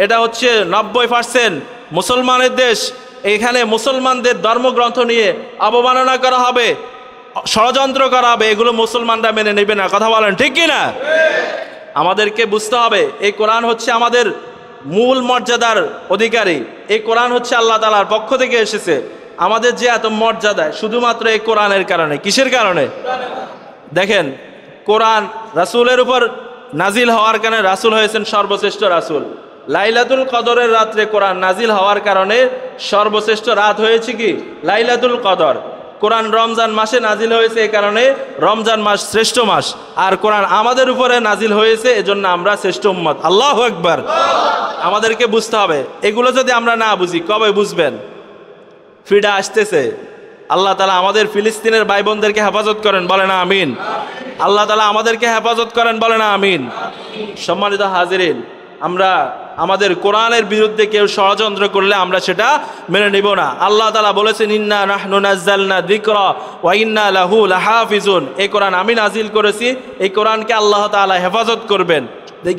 এটা হচ্ছে 90% মুসলমানের দেশ, এখানে মুসলমানদের ধর্মগ্রন্থ নিয়ে অবমাননা করা হবে, ষড়যন্ত্র করা হবে, এগুলো মুসলমানরা মেনে নেবে না। কথা বলেন ঠিক কি না? আমাদেরকে বুঝতে হবে এই কোরআন হচ্ছে আমাদের মূল মর্যাদার অধিকারী। এই কোরআন হচ্ছে আল্লাহ তাআলার পক্ষ থেকে এসেছে। আমাদের যে এত মর্যাদা শুধুমাত্র এই কোরআনের কারণে। কিসের কারণে? দেখেন, কোরআন রাসূলের উপর নাজিল হওয়ার কারণে রাসূল হয়েছেন সর্বশ্রেষ্ঠ রাসূল। লাইলাতুল কদরের রাত্রে কোরআন নাজিল হওয়ার কারণে সর্বশ্রেষ্ঠ রাত হয়েছে কি? লাইলাতুল কদর। কোরআন রমজান মাসে নাজিল হয়েছে, এই কারণে রমজান মাস শ্রেষ্ঠ মাস। আর কোরআন আমাদের উপরে নাজিল হয়েছে, এজন্য আমরা শ্রেষ্ঠ উম্মত। আল্লাহু আকবার। আমাদেরকে বুঝতে হবে, এগুলো যদি আমরা না বুঝি কবে বুঝবেন? ফিডা আসতেছে। আল্লাহ তাআলা আমাদের ফিলিস্তিনের ভাই বোনদেরকে হেফাজত করেন, বলেন আমিন। আল্লাহ তাআলা আমাদেরকে হেফাজত করেন, বলেন আমিন। সম্মানিত হাজিরিন, আমরা আমাদের কোরআনের বিরুদ্ধে কেউ ষড়যন্ত্র করলে আমরা সেটা মেনে নিব না। আল্লাহ তাআলা বলেছেন ইন্না নাহনু নাযালনা যিকরা ওয়া ইন্না লাহু লাহাফিজুন। এই কোরআন আমি নাজিল করেছি, এই কোরআনকে আল্লাহ তাআলা হেফাজত করবেন।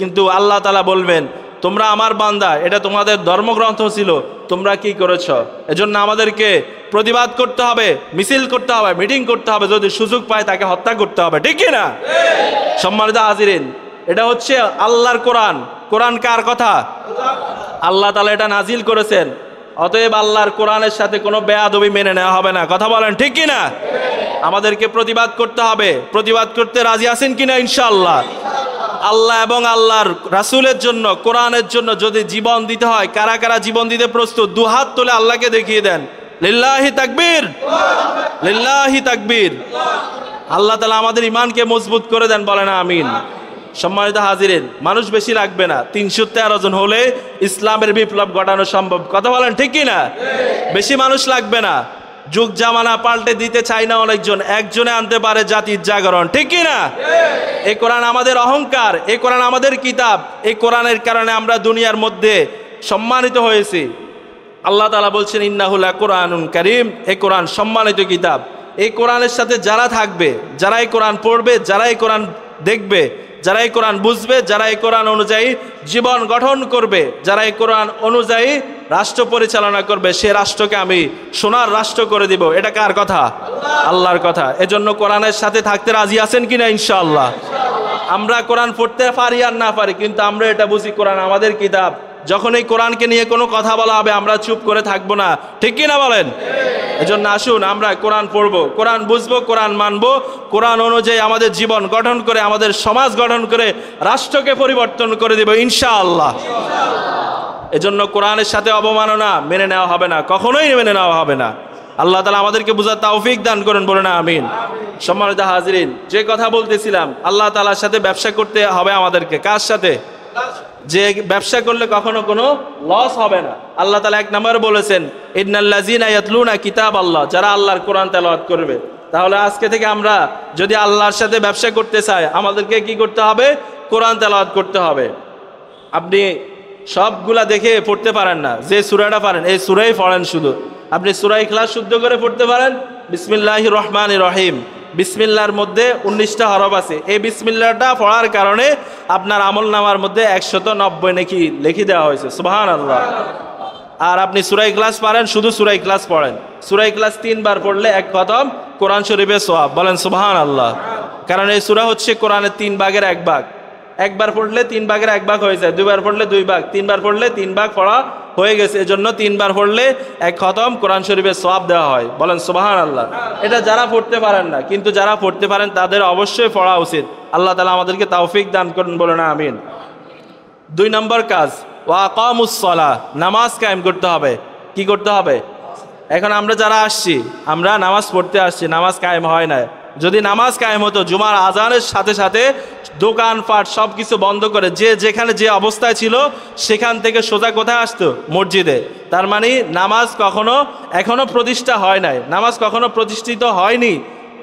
কিন্তু আল্লাহ তাআলা বলবেন তোমরা আমার বান্দা, এটা তোমাদের ধর্মগ্রন্থ ছিল, তোমরা কি করেছ? এজন্য আমাদেরকে প্রতিবাদ করতে হবে, মিছিল করতে হবে, মিটিং করতে হবে, যদি সুযোগ পায় তাকে হত্যা করতে হবে। ঠিক কি না? সম্মানিত হাজিরিন, এটা হচ্ছে আল্লাহর কোরআন। কোরআন কার কথা? আল্লাহ তাআলা এটা নাজিল করেছেন। অতএব আল্লাহর কোরআনের সাথে কোনো বেয়াদবি মেনে নেওয়া হবে না। কথা বলেন ঠিক কি না? আমাদেরকে প্রতিবাদ করতে হবে। প্রতিবাদ করতে রাজি আছেন কিনা? ইনশাআল্লাহ। আল্লাহ এবং আল্লাহর রাসূলের জন্য, কোরআনের জন্য যদি জীবন দিতে হয়, কারা কারা জীবন দিতে প্রস্তুত? দুহাত তুলে আল্লাহকে দেখিয়ে দেন। লিল্লাহি তাকবীর, লিল্লাহি তাকবীর। আল্লাহ তাআলা আমাদের ঈমানকে মজবুত করে দেন, বলেন আমিন। সম্মানিত হাজিরিন, মানুষ বেশি লাগবে না, 313 জন হলে ইসলামের বিপ্লব ঘটানো সম্ভব। কথা বলেন ঠিক কি না? বেশি মানুষ লাগবে না, যুগ জামানা পাল্টে দিতে চাই না অনেকজন, একজনে আনতে পারে জাতির জাগরণ। ঠিক কি না? এই কোরআন আমাদের অহংকার, এই কোরআন আমাদের কিতাব, এই কোরআনের কারণে আমরা দুনিয়ার মধ্যে সম্মানিত হয়েছি। আল্লাহ তাআলা বলছেন ইন্নাহু লাকুরআনুন কারীম, এই কোরআন সম্মানিত কিতাব। এই কোরআনের সাথে যারা থাকবে, যারা এই কোরআন পড়বে, যারা এই কোরআন দেখবে, যারা এই কোরআন বুঝবে, যারা এই কোরআন অনুযায়ী জীবন গঠন করবে, যারা এই কোরআন অনুযায়ী রাষ্ট্র পরিচালনা করবে, সে রাষ্ট্রকে আমি সোনার রাষ্ট্র করে দিব। এটা কার কথা? আল্লাহর কথা। এজন্য কোরআনের সাথে থাকতে রাজি আছেন কিনা? ইনশাআল্লাহ। আমরা কোরআন পড়তে পারি আর না পারি, কিন্তু আমরা এটা বুঝি কোরআন আমাদের কিতাব। যখন এই কোরআনকে নিয়ে কোনো কথা বলা হবে আমরা চুপ করে থাকবো না। ঠিক কি না বলেন? এজন্য আসুন আমরা কোরআন পড়বো, কোরআন বুঝবো, কোরআন মানবো, কোরআন অনুযায়ী আমাদের জীবন গঠন করে, আমাদের সমাজ গঠন করে রাষ্ট্রকে পরিবর্তন করে দেব ইনশাআল্লাহ। এজন্য কোরআনের সাথে অবমাননা মেনে নেওয়া হবে না, কখনোই মেনে নেওয়া হবে না। আল্লাহ তাআলা আমাদেরকে বুঝার তৌফিক দান করেন, বলে না আমিন। সম্মানিত হাজিরিন, যে কথা বলতেছিলাম, আল্লাহ তাআলার সাথে ব্যবসা করতে হবে আমাদেরকে। কার সাথে? যে ব্যবসা করলে কখনো কোনো লস হবে না। আল্লাহ তাআলা 1 নম্বরে বলেছেন ইন্নাল্লাযীনা ইয়াতলুনা কিতাবাল্লাহ, যারা আল্লাহর কোরআন তেলাওয়াত করবে। তাহলে আজকে থেকে আমরা যদি আল্লাহর সাথে ব্যবসা করতে চাই, আমাদেরকে কি করতে হবে? কোরআন তেলাওয়াত করতে হবে। আপনি সবগুলা দেখে পড়তে পারেন না, যে সূরাটা পারেন এই সূরাই পড়েন শুধু। আপনি সূরা ইখলাস শুদ্ধ করে পড়তে পারেন, বিসমিল্লাহির রহমানির রহিম, বিসমিল্লাহর মধ্যে 19টা হরফ আছে। এই বিসমিল্লাহটা পড়ার কারণে আপনার আমলনামার মধ্যে 190 নেকি লিখে দেওয়া হয়েছে। সুবহানাল্লাহ। আর আপনি সূরা ইখলাস পারেন, শুধু সূরা ইখলাস পড়েন। সূরা ইখলাস 3 বার পড়লে 1 খতম কোরআন শরীফের সওয়াব। বলেন সুবহানাল্লাহ। কারণ এই সূরা হচ্ছে কোরআনের 3 ভাগের 1 ভাগ। একবার পড়লে 3 ভাগের 1 ভাগ হয়ে যায়, 2 বার পড়লে 2 ভাগ, 3 বার পড়লে 3 ভাগ পড়া হয়ে গেছে। এজন্য 3 বার পড়লে 1 খতম কোরআন শরীফের সওয়াব দেওয়া হয়। বলেন সুবহানাল্লাহ। এটা যারা পড়তে পারেন না, কিন্তু যারা পড়তে পারেন তাদের অবশ্যই পড়া উচিত। আল্লাহ তাআলা আমাদেরকে তৌফিক দান করুন, বলে না আমিন। 2 নম্বর কাজ, ওয়া আকামুস সালাহ, নামাজ কায়েম করতে হবে। কি করতে হবে? এখন আমরা যারা আসছি, আমরা নামাজ পড়তে আসছি, নামাজ কায়েম হয় না। যদি নামাজ কায়েম হতো, জুমার আজানের সাথে সাথে দোকানপাট সব কিছু বন্ধ করে যে যেখানে যে অবস্থায় ছিল সেখান থেকে সোজা কোথায় আসতো? মসজিদে। তার মানে নামাজ এখনো প্রতিষ্ঠা হয় নাই, নামাজ কখনো প্রতিষ্ঠিত হয়নি,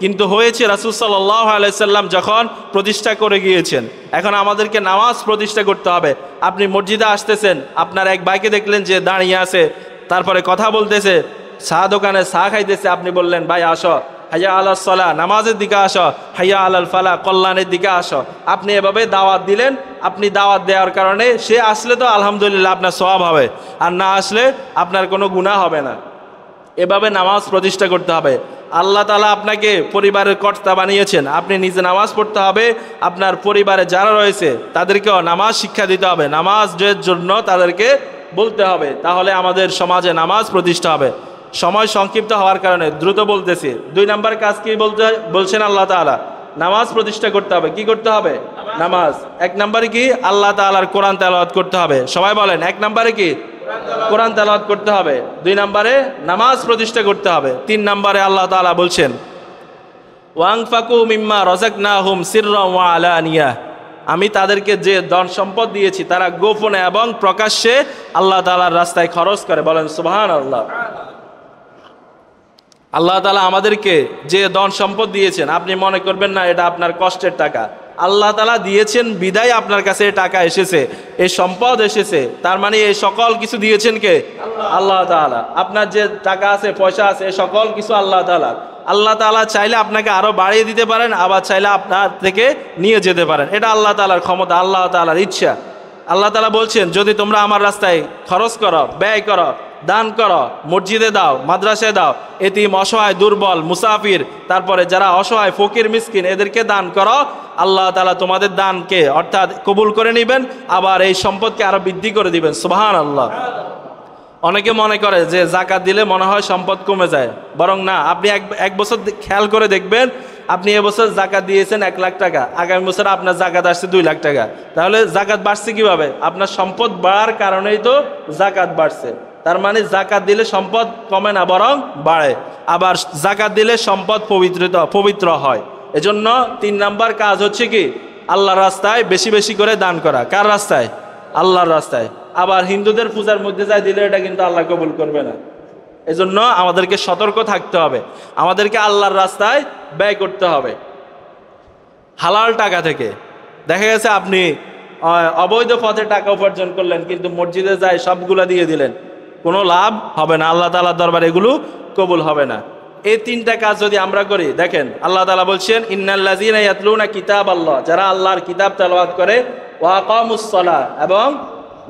কিন্তু হয়েছে রাসূল সাল্লাল্লাহু আলাইহি সাল্লাম যখন প্রতিষ্ঠা করে গিয়েছেন। এখন আমাদেরকে নামাজ প্রতিষ্ঠা করতে হবে। আপনি মসজিদে আসতেছেন, আপনার এক ভাইকে দেখলেন যে দাঁড়িয়ে আছে, তারপরে কথা বলতেছে, চা দোকানে চা খাইতেছে, আপনি বললেন ভাই আসো, হাইয়া আলাস সালাহ, নামাজের দিকে আসো, হাইয়া আলাল ফালাহ, কল্যাণের দিকে আসো। আপনি এভাবে দাওয়াত দিলেন। আপনি দাওয়াত দেওয়ার কারণে সে আসলে তো আলহামদুলিল্লাহ আপনার সওয়াব হবে, আর না আসলে আপনার কোনো গুনাহ হবে না। এভাবে নামাজ প্রতিষ্ঠা করতে হবে। আল্লাহ তাআলা আপনাকে পরিবারের কর্তা বানিয়েছেন, আপনি নিজে নামাজ পড়তে হবে। আপনার পরিবারে যারা রয়েছে তাদেরকেও নামাজ শিক্ষা দিতে হবে, নামাজের জন্য তাদেরকে বলতে হবে। তাহলে আমাদের সমাজে নামাজ প্রতিষ্ঠা হবে। সময় সংক্ষিপ্ত হওয়ার কারণে দ্রুত বলতেছি। 2 নম্বর কাজ কি বলছেন আল্লাহ তাআলা? নামাজ প্রতিষ্ঠা করতে হবে। কি করতে হবে? নামাজ। 1 নম্বরে কি? আল্লাহ তাআলার কোরআন তেলাওয়াত করতে হবে। সবাই বলেন, 1 নম্বরে কি? কোরআন তেলাওয়াত করতে হবে। 2 নম্বরে নামাজ প্রতিষ্ঠা করতে হবে। 3 নম্বরে আল্লাহ তাআলা বলছেন ওয়ানফাকু মিম্মা রাযাকনাহুম সিররান ওয়া আলানিয়া, আমি তাদেরকে যে ধন সম্পদ দিয়েছি তারা গোপনে এবং প্রকাশ্যে আল্লাহ তাআলার রাস্তায় খরচ করে। বলেন সুবহানাল্লাহ। আল্লাহ তাআলা আমাদেরকে যে ধন সম্পদ দিয়েছেন, আপনি মনে করবেন না এটা আপনার কষ্টের টাকা। আল্লাহ তাআলা দিয়েছেন বিদায় আপনার কাছে টাকা এসেছে, এই সম্পদ এসেছে। তার মানে এই সকল কিছু দিয়েছেন কে? আল্লাহ তাআলা। আপনার যে টাকা আছে, পয়সা আছে, এই সকল কিছু আল্লাহ তাআলা। আল্লাহ তাআলা চাইলে আপনাকে আরো বাড়িয়ে দিতে পারেন, আবার চাইলে আপনার থেকে নিয়ে যেতে পারেন। এটা আল্লাহ তাআলার ক্ষমতা, আল্লাহ তাআলার ইচ্ছা। আল্লাহ তাআলা বলছেন যদি তোমরা আমার রাস্তায় খরচ করো, ব্যয় করো, দান করো, মসজিদে দাও, মাদ্রাসায় দাও, এতিম, অসহায়, দুর্বল, মুসাফির, তারপরে যারা অসহায়, ফকির, মিসকিন, এদেরকে দান করো, আল্লাহ তাআলা তোমাদের দানকে অর্থাৎ কবুল করে নেবেন, আবার এই সম্পদকে আরো বৃদ্ধি করে দিবেন। সুবহানাল্লাহ। অনেকে মনে করে যে যাকাত দিলে মনে হয় সম্পদ কমে যায়, বরং না। আপনি এক বছর খেয়াল করে দেখবেন, আপনি এবছর যাকাত দিয়েছেন 1 লাখ টাকা, আগামী বছর আপনার যাকাত আসছে 2 লাখ টাকা। তাহলে যাকাত বাড়ছে কিভাবে? আপনার সম্পদ বাড়ার কারণেই তো যাকাত বাড়ছে। তার মানে যাকাত দিলে সম্পদ কমে না, বরং বাড়ে। আবার যাকাত দিলে সম্পদ পবিত্র হয়। এজন্য 3 নম্বর কাজ হচ্ছে কি? আল্লাহর রাস্তায় বেশি বেশি করে দান করা। কার রাস্তায়? আল্লাহর রাস্তায়। আবার হিন্দুদের পূজার মধ্যে যাই দিলে এটা কিন্তু আল্লাহ কবুল করবে না। এজন্য আমাদেরকে সতর্ক থাকতে হবে, আমাদেরকে আল্লাহর রাস্তায় ব্যয় করতে হবে হালাল টাকা থেকে। দেখা গেছে আপনি অবৈধ পথে টাকা উপার্জন করলেন, কিন্তু মসজিদে যায় সবগুলা দিয়ে দিলেন, কোনো লাভ হবে না, আল্লাহ তাআলার দরবারে এগুলো কবুল হবে না। এই তিনটা কাজ যদি আমরা করি, দেখেন আল্লাহ তাআলা বলছেন ইন্নাল্লাযীনা ইয়াতলুনা কিতাবাল্লাহ, যারা আল্লাহর কিতাব তেলাওয়াত করে, ওয়া আকামুস সালাহ, এবং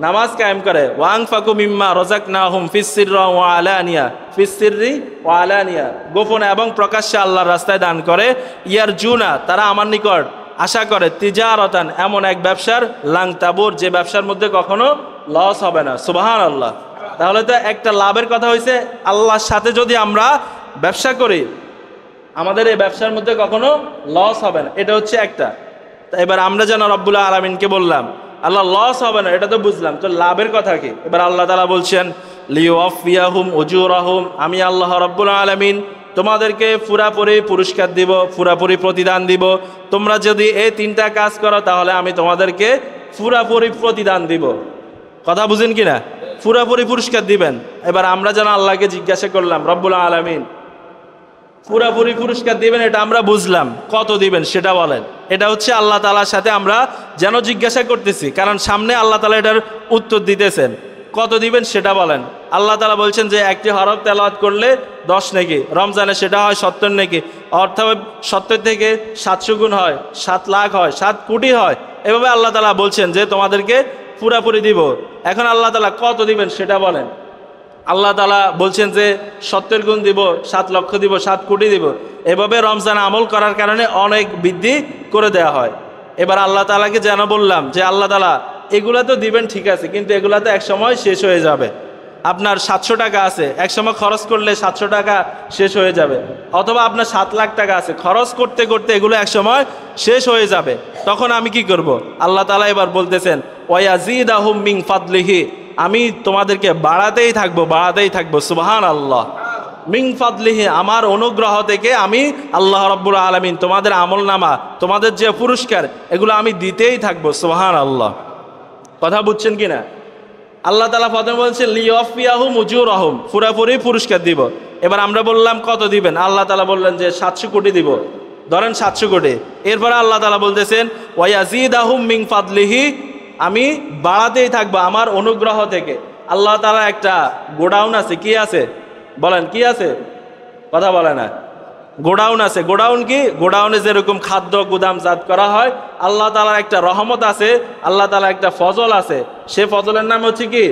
নামাজ কায়েম করে, ওয়া আনফাকু মিম্মা রাযাকনাহুম ফিস-সিররি ওয়া আলানিয়া, ফিস-সিররি ওয়া আলানিয়া, গোপনে এবং প্রকাশ্যে আল্লাহর রাস্তায় দান করে, ইয়ারজুনা, তারা আমার নিকট আশা করে, তিজারাতান, এমন এক ব্যবসার, লাং তাবুর, যে ব্যবসার মধ্যে কখনো লস হবে না। সুবহানাল্লাহ। তাহলে তো একটা লাভের কথা হয়েছে, আল্লাহর সাথে যদি আমরা ব্যবসা করি আমাদের এই ব্যবসার মধ্যে কখনো লস হবে না, এটা হচ্ছে একটা। এবার আমরা যেন রব্বুল আলামিনকে বললাম আল্লাহ লস হবে না, এটা তো বুঝলাম, তো লাভের কথা কি? এবার আল্লাহ তাআলা বলছেন লিওয়াফিয়াহুম উজুরাহুম, আমি আল্লাহ রব্বুল আলামিন তোমাদেরকে পুরাপুরি পুরস্কার দিব, পুরাপুরি প্রতিদান দিব। তোমরা যদি এই তিনটা কাজ করো তাহলে আমি তোমাদেরকে পুরাপুরি প্রতিদান দিব। কথা বুঝেন কিনা? পুরাপুরি পুরস্কার দিবেন। এবার আমরা যেন আল্লাহকে জিজ্ঞাসা করলাম রব্বুল আলামিন পুরাপুরি পুরস্কার দিবেন, এটা আমরা বুঝলাম, কত দিবেন সেটা বলেন। এটা হচ্ছে আল্লাহ তাআলার সাথে আমরা যেন জিজ্ঞাসা করতেছি, কারণ সামনে আল্লাহ তাআলা এটার উত্তর দিতেছেন। কত দিবেন সেটা বলেন। আল্লাহ তাআলা বলছেন যে একটি হরফ তেলাওয়াত করলে 10 নেকি, রমজানে সেটা হয় 70 নেকি, অর্থাৎ 70 থেকে 700 গুণ হয়, 7 লাখ হয়, 7 কোটি হয়। এভাবে আল্লাহ তাআলা বলছেন যে তোমাদেরকে পুরাপুরি দিব। এখন আল্লাহ তাআলা কত দিবেন সেটা বলেন। আল্লাহ তাআলা বলছেন যে 70 গুণ দিব, 7 লক্ষ দিব, 7 কোটি দিব। এভাবে রমজান আমল করার কারণে অনেক বৃদ্ধি করে দেওয়া হয়। এবার আল্লাহ তাআলাকে যেন বললাম যে আল্লাহ তাআলা এগুলা তো দিবেন ঠিক আছে, কিন্তু এগুলা তো একসময় শেষ হয়ে যাবে। আপনার 700 টাকা আছে, একসময় খরচ করলে 700 টাকা শেষ হয়ে যাবে। অথবা আপনার 7 লাখ টাকা আছে, খরচ করতে করতে এগুলো একসময় শেষ হয়ে যাবে। তখন আমি কি করব? আল্লাহ তাআলা এবার বলতেছেন ওয়ায়াজিদাহুম মিন ফাদলিহি, আমি তোমাদেরকে বাড়াতেই থাকবো, বাড়াতেই থাকবো। সুবহানাল্লাহ। মিন ফাদলিহি, আমার অনুগ্রহ থেকে আমি আল্লাহ রাব্বুল আলামিন তোমাদের আমলনামা, তোমাদের যে পুরস্কার, এগুলো আমি দিতেই থাকবো। সুবহানাল্লাহ। কথা বুঝছেন কিনা? আল্লাহ তাআলা প্রথমে বলছেন লিওয়াফিয়াহুম উজুরাহুম, পুরাপুরি পুরস্কার দিব। এবার আমরা বললাম কত দিবেন? আল্লাহ তাআলা বললেন যে 700 কোটি দিব, ধরেন 700 কোটি। এরপরে আল্লাহ তাআলা বলতেছেন ওয়ায়াজিদাহুম মিন ফাদলিহি, আমি বাড়াতেই থাকবো আমার অনুগ্রহ থেকে। আল্লাহ তাআলা একটা গোডাউন আছে, কি আছে বলেন, কি আছে? কথা বলে না। গোডাউন আছে। গোডাউন কি? গোডাউনে যেরকম খাদ্য গুদামজাত করা হয়, আল্লাহ তাআলার একটা রহমত আছে, আল্লাহ তাআলার একটা ফজল আছে। সে ফজলের নাম হচ্ছে কি?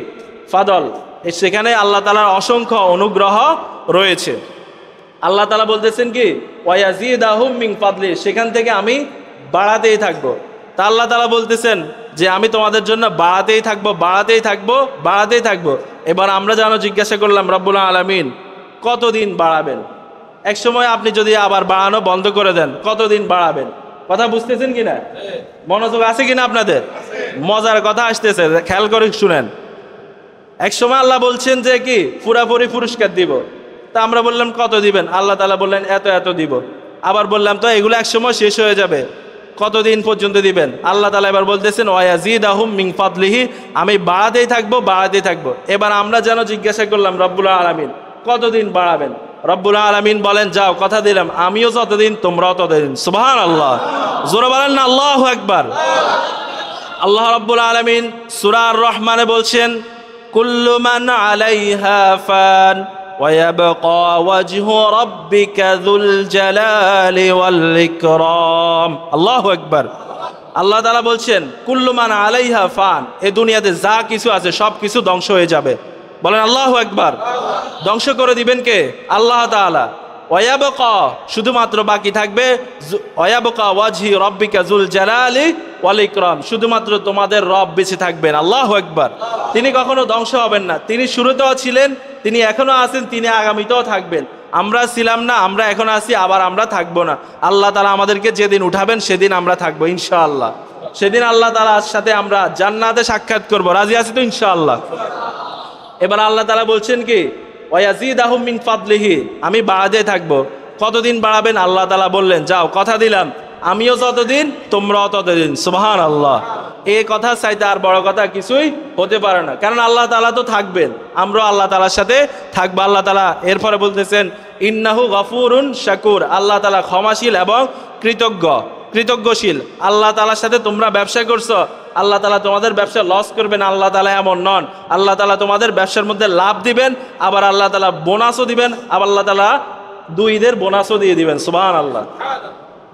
ফাদল। সেখানে আল্লাহ তাআলার অসংখ্য অনুগ্রহ রয়েছে। আল্লাহ তাআলা বলতেছেন কি ওয়ায়াজিদাহুম মিন ফাদলি, সেখান থেকে আমি বাড়াতেই থাকবো। তা আল্লাহ তাআলা বলতেছেন যে আমি তোমাদের জন্য বাড়াতেই থাকবো, বাড়াতেই থাকবো, বাড়াতেই থাকবো। এবার আমরা যেন জিজ্ঞাসা করলাম রব্বুল আলামিন কতদিন বাড়াবেন? এক সময় আপনি যদি আবার বাড়ানো বন্ধ করে দেন, কতদিন বাড়াবেন? কথা বুঝতেছেন কিনা? মনোযোগ আছে কিনা আপনাদের? মজার কথা আসতেছে, খেয়াল করে শুনেন। এক সময় আল্লাহ বলছেন যে কি পুরাপুরি পুরস্কার দিব। তা আমরা বললাম কত দিবেন? আল্লাহ তাআলা বললেন এত এত দিব। আবার বললাম তো এগুলো এক সময় শেষ হয়ে যাবে, কতদিন পর্যন্ত দিবেন? আল্লাহ তাআলা এবার বলতেছেন ওয়ায়াজিদাহুম মিন ফাদলিহি, আমি বাড়াতেই থাকবো, বাড়াতেই থাকবো। এবার আমরা যেন জিজ্ঞাসা করলাম রব্বুল আলামিন কতদিন বাড়াবেন? রব্বুল আলামিন বলেন যাও, কথা দিলাম, আমিও যতদিন তোমরাও ততদিন। সুবহানাল্লাহ। জোরে বলেন না আল্লাহু আকবার। আল্লাহ রাব্বুল আলামিন সূরা আর রহমানে বলছেন কুল্লু মান আলাইহা ফান ওয়া ইয়াবকা ওয়াজহু রাব্বিকা যুল জালালি ওয়াল ইকরাম। আল্লাহু আকবার। আল্লাহ তাআলা বলছেন কুল্লু মান আলাইহা ফান, এই দুনিয়াতে যা কিছু আছে সব কিছু ধ্বংস হয়ে যাবে। বলেন আল্লাহু আকবার। ধ্বংস করে দিবেন কে? আল্লাহ তাআলা। ওয়ায়াবকা, শুধুমাত্র বাকি থাকবে ওয়ায়াবকা ওয়াজহি রাব্বিকা যুল জালালি ওয়াল ইকরাম, শুধুমাত্র তোমাদের রব বেঁচে থাকবেন। আল্লাহু আকবার। তিনি কখনো ধ্বংস হবেন না। তিনি শুরুতেও ছিলেন, তিনি এখনো আছেন, তিনি আগামীতেও থাকবেন। আমরা ছিলাম না, আমরা এখন আছি, আবার আমরা থাকবো না। আল্লাহ তাআলা আমাদেরকে যেদিন উঠাবেন সেদিন আমরা থাকবো ইনশাআল্লাহ। সেদিন আল্লাহ তাআলার সাথে আমরা জান্নাতে সাক্ষাৎ করব। রাজি আছি তো ইনশাআল্লাহ? এবার আল্লাহ তাআলা বলছেন কি ওয়ায়াজিদাহুম মিন ফাদলিহি, আমি বাড়াতে থাকবো। কতদিন বাড়াবেন? আল্লাহ তাআলা বললেন যাও, কথা দিলাম, আমিও যতদিন তোমরাও ততদিন। সুবহানাল্লাহ। এই কথা চাইতে আর বড় কথা কিছুই হতে পারে না, কারণ আল্লাহ তাআলা তো থাকবেন, আমরাও আল্লাহ তাআলার সাথে থাকবো। আল্লাহ তাআলা এরপরে বলতেছেন ইন্নাহু গফুরুন শাকুর, আল্লাহ তাআলা ক্ষমাশীল এবং কৃতজ্ঞশীল। আল্লাহ তাআলার সাথে তোমরা ব্যবসা করছো, আল্লাহ তাআলা তোমাদের ব্যবসা লস করবেন, আল্লাহ তাআলা এমন নন। আল্লাহ তাআলা তোমাদের ব্যবসার মধ্যে লাভ দিবেন, আবার আল্লাহ তাআলা বোনাসও দিবেন, আবার আল্লাহ তাআলা 2 ঈদের বোনাসও দিয়ে দিবেন। সুবহানাল্লাহ।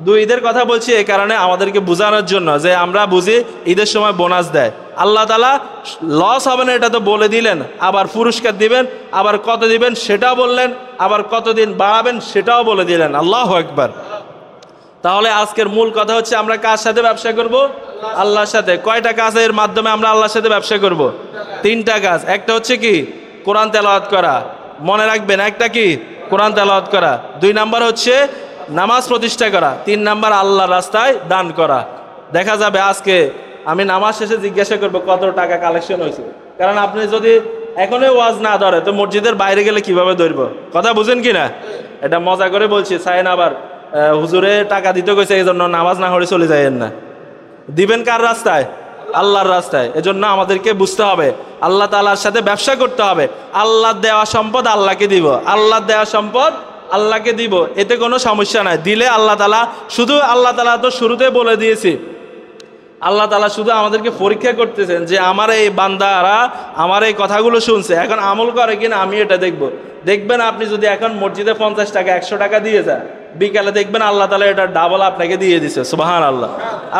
2 ঈদের কথা বলছি এই কারণে আমাদেরকে বোঝানোর জন্য যে আমরা বুঝি ঈদের সময় বোনাস দেয়। আল্লাহ তাআলা লস হবে না এটা তো বলে দিলেন, আবার পুরস্কার দিবেন, আবার কত দিবেন সেটাও বললেন, আবার কতদিন বাড়াবেন সেটাও বলে দিলেন। আল্লাহু আকবার। তাহলে আজকের মূল কথা হচ্ছে আমরা কার সাথে ব্যবসা করব? আল্লাহর সাথে। কয়টা কাজের মাধ্যমে আমরা আল্লাহর সাথে ব্যবসা করব? 3টা কাজ। একটা হচ্ছে কি? কোরআন তেলাওয়াত করা, মনে রাখবেন। একটা কি? কোরআন তেলাওয়াত করা। 2 নাম্বার হচ্ছে নামাজ প্রতিষ্ঠা করা। 3 নাম্বার আল্লাহর রাস্তায় দান করা। দেখা যাবে আজকে আমি নামাজ শেষে জিজ্ঞাসা করব কত টাকা কালেকশন হয়েছে, কারণ আপনি যদি এখনই ওয়াজ না ধরে তো মসজিদের বাইরে গেলে কিভাবে ধরবো? কথা বুঝেন কি না? এটা মজা করে বলছি, চাই না আবার হুজুরে টাকা দিতে গেছে এই জন্য নামাজ না হলে চলে যায়েন না। দিবেন কার রাস্তায়? আল্লাহর রাস্তায়। এজন্য আমাদেরকে বুঝতে হবে আল্লাহ তাআলার সাথে ব্যবসা করতে হবে। আল্লাহ দেওয়া সম্পদ আল্লাহকে দিব, আল্লাহ দেওয়া সম্পদ আল্লাহকে দিব, এতে কোনো সমস্যা নাই। দিলে আল্লাহ তাআলা, শুধু আল্লাহ তাআলা তো শুরুতে বলে দিয়েছি, আল্লাহ তাআলা শুধু আমাদেরকে পরীক্ষা করতেছেন যে আমার এই বান্দারা আমার এই কথাগুলো শুনছে, এখন আমল করে কিনা আমি এটা দেখব। দেখবেন আপনি যদি এখন মসজিদে 50 টাকা 100 টাকা দিয়ে যান, বিকালে দেখবেন আল্লাহ তাআলা এটা ডাবল আপনাকে দিয়ে দিছে। সুবহানাল্লাহ।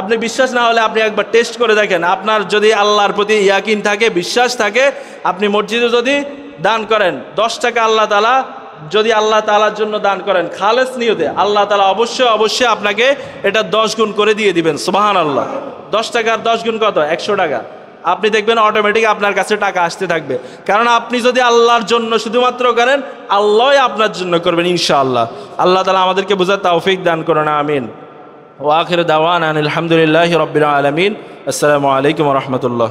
আপনি বিশ্বাস না হলে আপনি একবার টেস্ট করে দেখেন। আপনার যদি আল্লাহর প্রতি ইয়াকিন থাকে, বিশ্বাস থাকে, আপনি মসজিদে যদি দান করেন 10 টাকা আল্লাহ তাআলা যদি আল্লাহ তাআলার জন্য দান করেন খালেস নিয়তে, আল্লাহ তাআলা অবশ্যই আপনাকে এটা 10 গুণ করে দিয়ে দিবেন। সুবহানাল্লাহ। 10 টাকার 10 গুণ কত? 100 টাকা। আপনি দেখবেন অটোমেটিক আপনার কাছে টাকা আসতে থাকবে, কারণ আপনি যদি আল্লাহর জন্য শুধুমাত্র করেন আল্লাহই আপনার জন্য করবেন ইনশাআল্লাহ। আল্লাহ তাআলা আমাদেরকে বুঝার তৌফিক দান করুন। আমিন। ওয়া আখিরু দাওয়ানা আলহামদুলিল্লাহি রাব্বিল আলামিন। আসসালামু আলাইকুম ওয়া রাহমাতুল্লাহ।